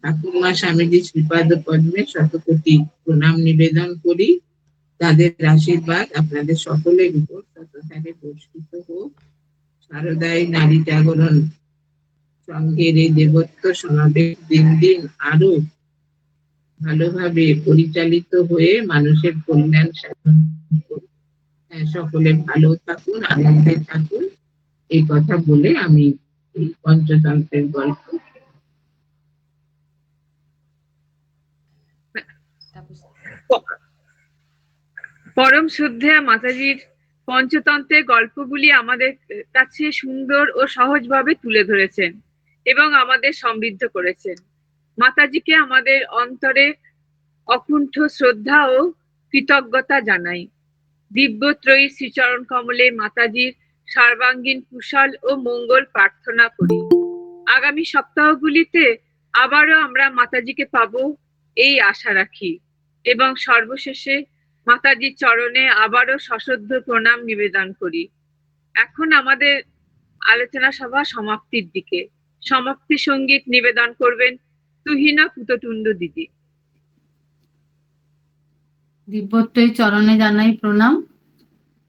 ঠাকুরমা স্বামীজি শ্রীপাদ পদ্মে শতকোটি প্রণাম নিবেদন করি। তাদের আশীর্বাদ আপনাদের সকলের উপর শতভাবে বর্ষিত হোক। শারদাই নারী জাগরণ সংঘের এই দেবত্ব সমাবেশ দিন দিন আরো ভালোভাবে পরিচালিত হয়ে মানুষের কল্যাণ সাধন করুন। সকলে ভালো থাকুন, আনন্দে থাকুন, এই কথা বলে আমি এই পঞ্চতন্ত্রের গল্প পরম শ্রদ্ধেয়া মাতাজির পঞ্চতন্ত্রের গল্পগুলি আমাদের কাছে সুন্দর ও সহজভাবে তুলে ধরেছেন এবং আমাদের সমৃদ্ধ করেছেন। মাতাজিকে আমাদের অন্তরে অকুণ্ঠ শ্রদ্ধা ও কৃতজ্ঞতা জানাই। দিব্যত্রয়ী শ্রীচরণ কমলে মাতাজির সর্বাঙ্গীন কুশল ও মঙ্গল প্রার্থনা করি। আগামী সপ্তাহগুলিতে আবারও আমরা মাতাজিকে পাবো এই আশা রাখি এবং সর্বশেষে মাতাজির চরণে আবারও সশ্রদ্ধ প্রণাম নিবেদন করি। এখন আমাদের আলোচনা সভা সমাপ্তির দিকে। সমাপ্তি সঙ্গীত নিবেদন করবেন তুহিনা পুতটুন্ড দিদি। দিব্যত্রয়ী চরণে জানাই প্রণাম।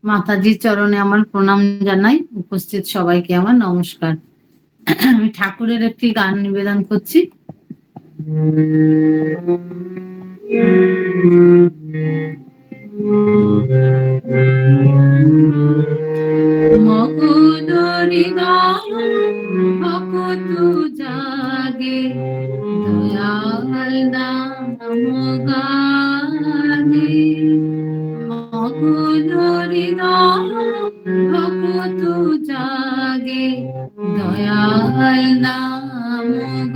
মাতাজির চরণে আমার প্রণাম জানাই। উপস্থিত সবাইকে আমার নমস্কার। আমি ঠাকুরের একটি গান নিবেদন করছি। ভকত জাগে দয়াল নাম গানে, ভকত জাগে দয়াল নাম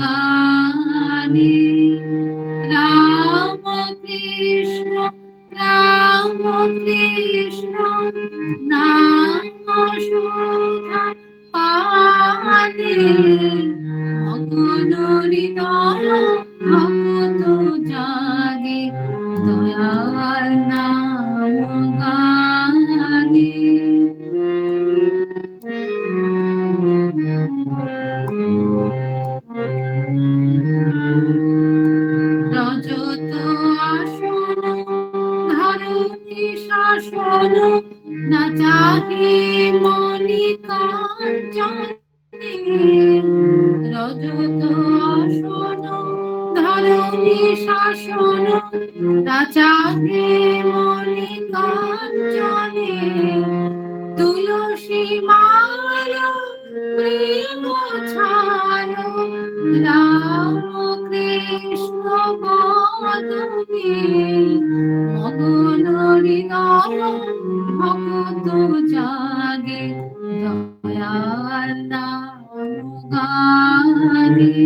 গানে। রাম কৃষ্ণ নাম সুধা পানে, মগন হৃদয় ভকত জাগে দয়াল নাম গানে। রজত আসন ধরণী শাসন, না চাহে মনি কাঞ্চনে। রজত আসন ধরণী শাসন, না চাহে মনি কাঞ্চনে। তুলসী মালা প্রেম ছাড়ো, রাম কৃষ্ণ বদনে। মগন হৃদয় ভকত জাগে দয়াল নাম গানে।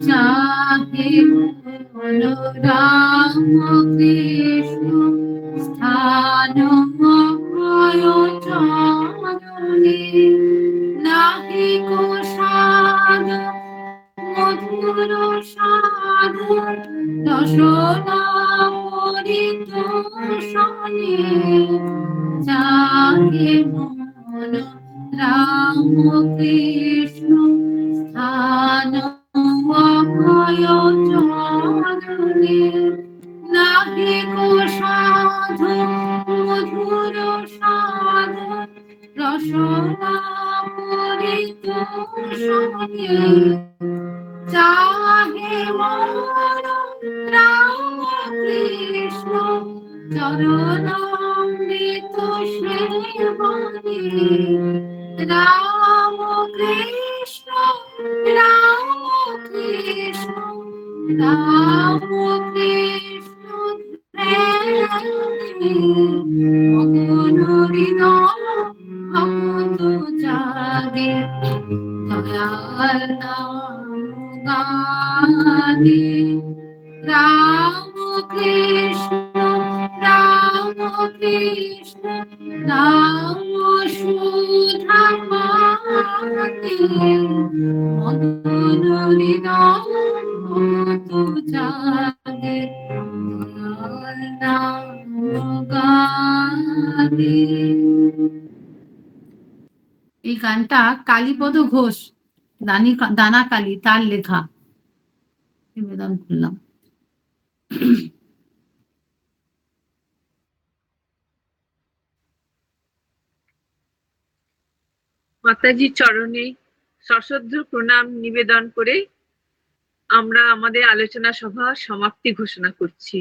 চাহে মন রাম কৃষ্ণ স্থান চরণে। নাহি কো সাধ মধুর সাধ, রসনা পরিতোষণে। চাহে মন রাম কৃষ্ণ স্থান চরণে। নাহি কো সাধু মধুর সাধু, রসনা পরিতোষণে। চাহে মন রাম কৃষ্ণ চরণামৃত সেবনে। রাম কৃষ্ণ রাম কৃষ্ণ রাম কৃষ্ণ প্রেমে। মগন হৃদয় ভকত জাগে দয়াল নাম গানে রাম কৃষ্ণ রাম কৃষ্ণ রাম সুধা পানে মদন হৃদয় তু জাগে নাম গানে। এই গানটা কালীপদ ঘোষ দানা কালী তার লেখা, নিবেদন করলাম। মাতাজির চরণে সশ্রদ্ধ প্রণাম নিবেদন করে আমরা আমাদের আলোচনা সভা সমাপ্তি ঘোষণা করছি।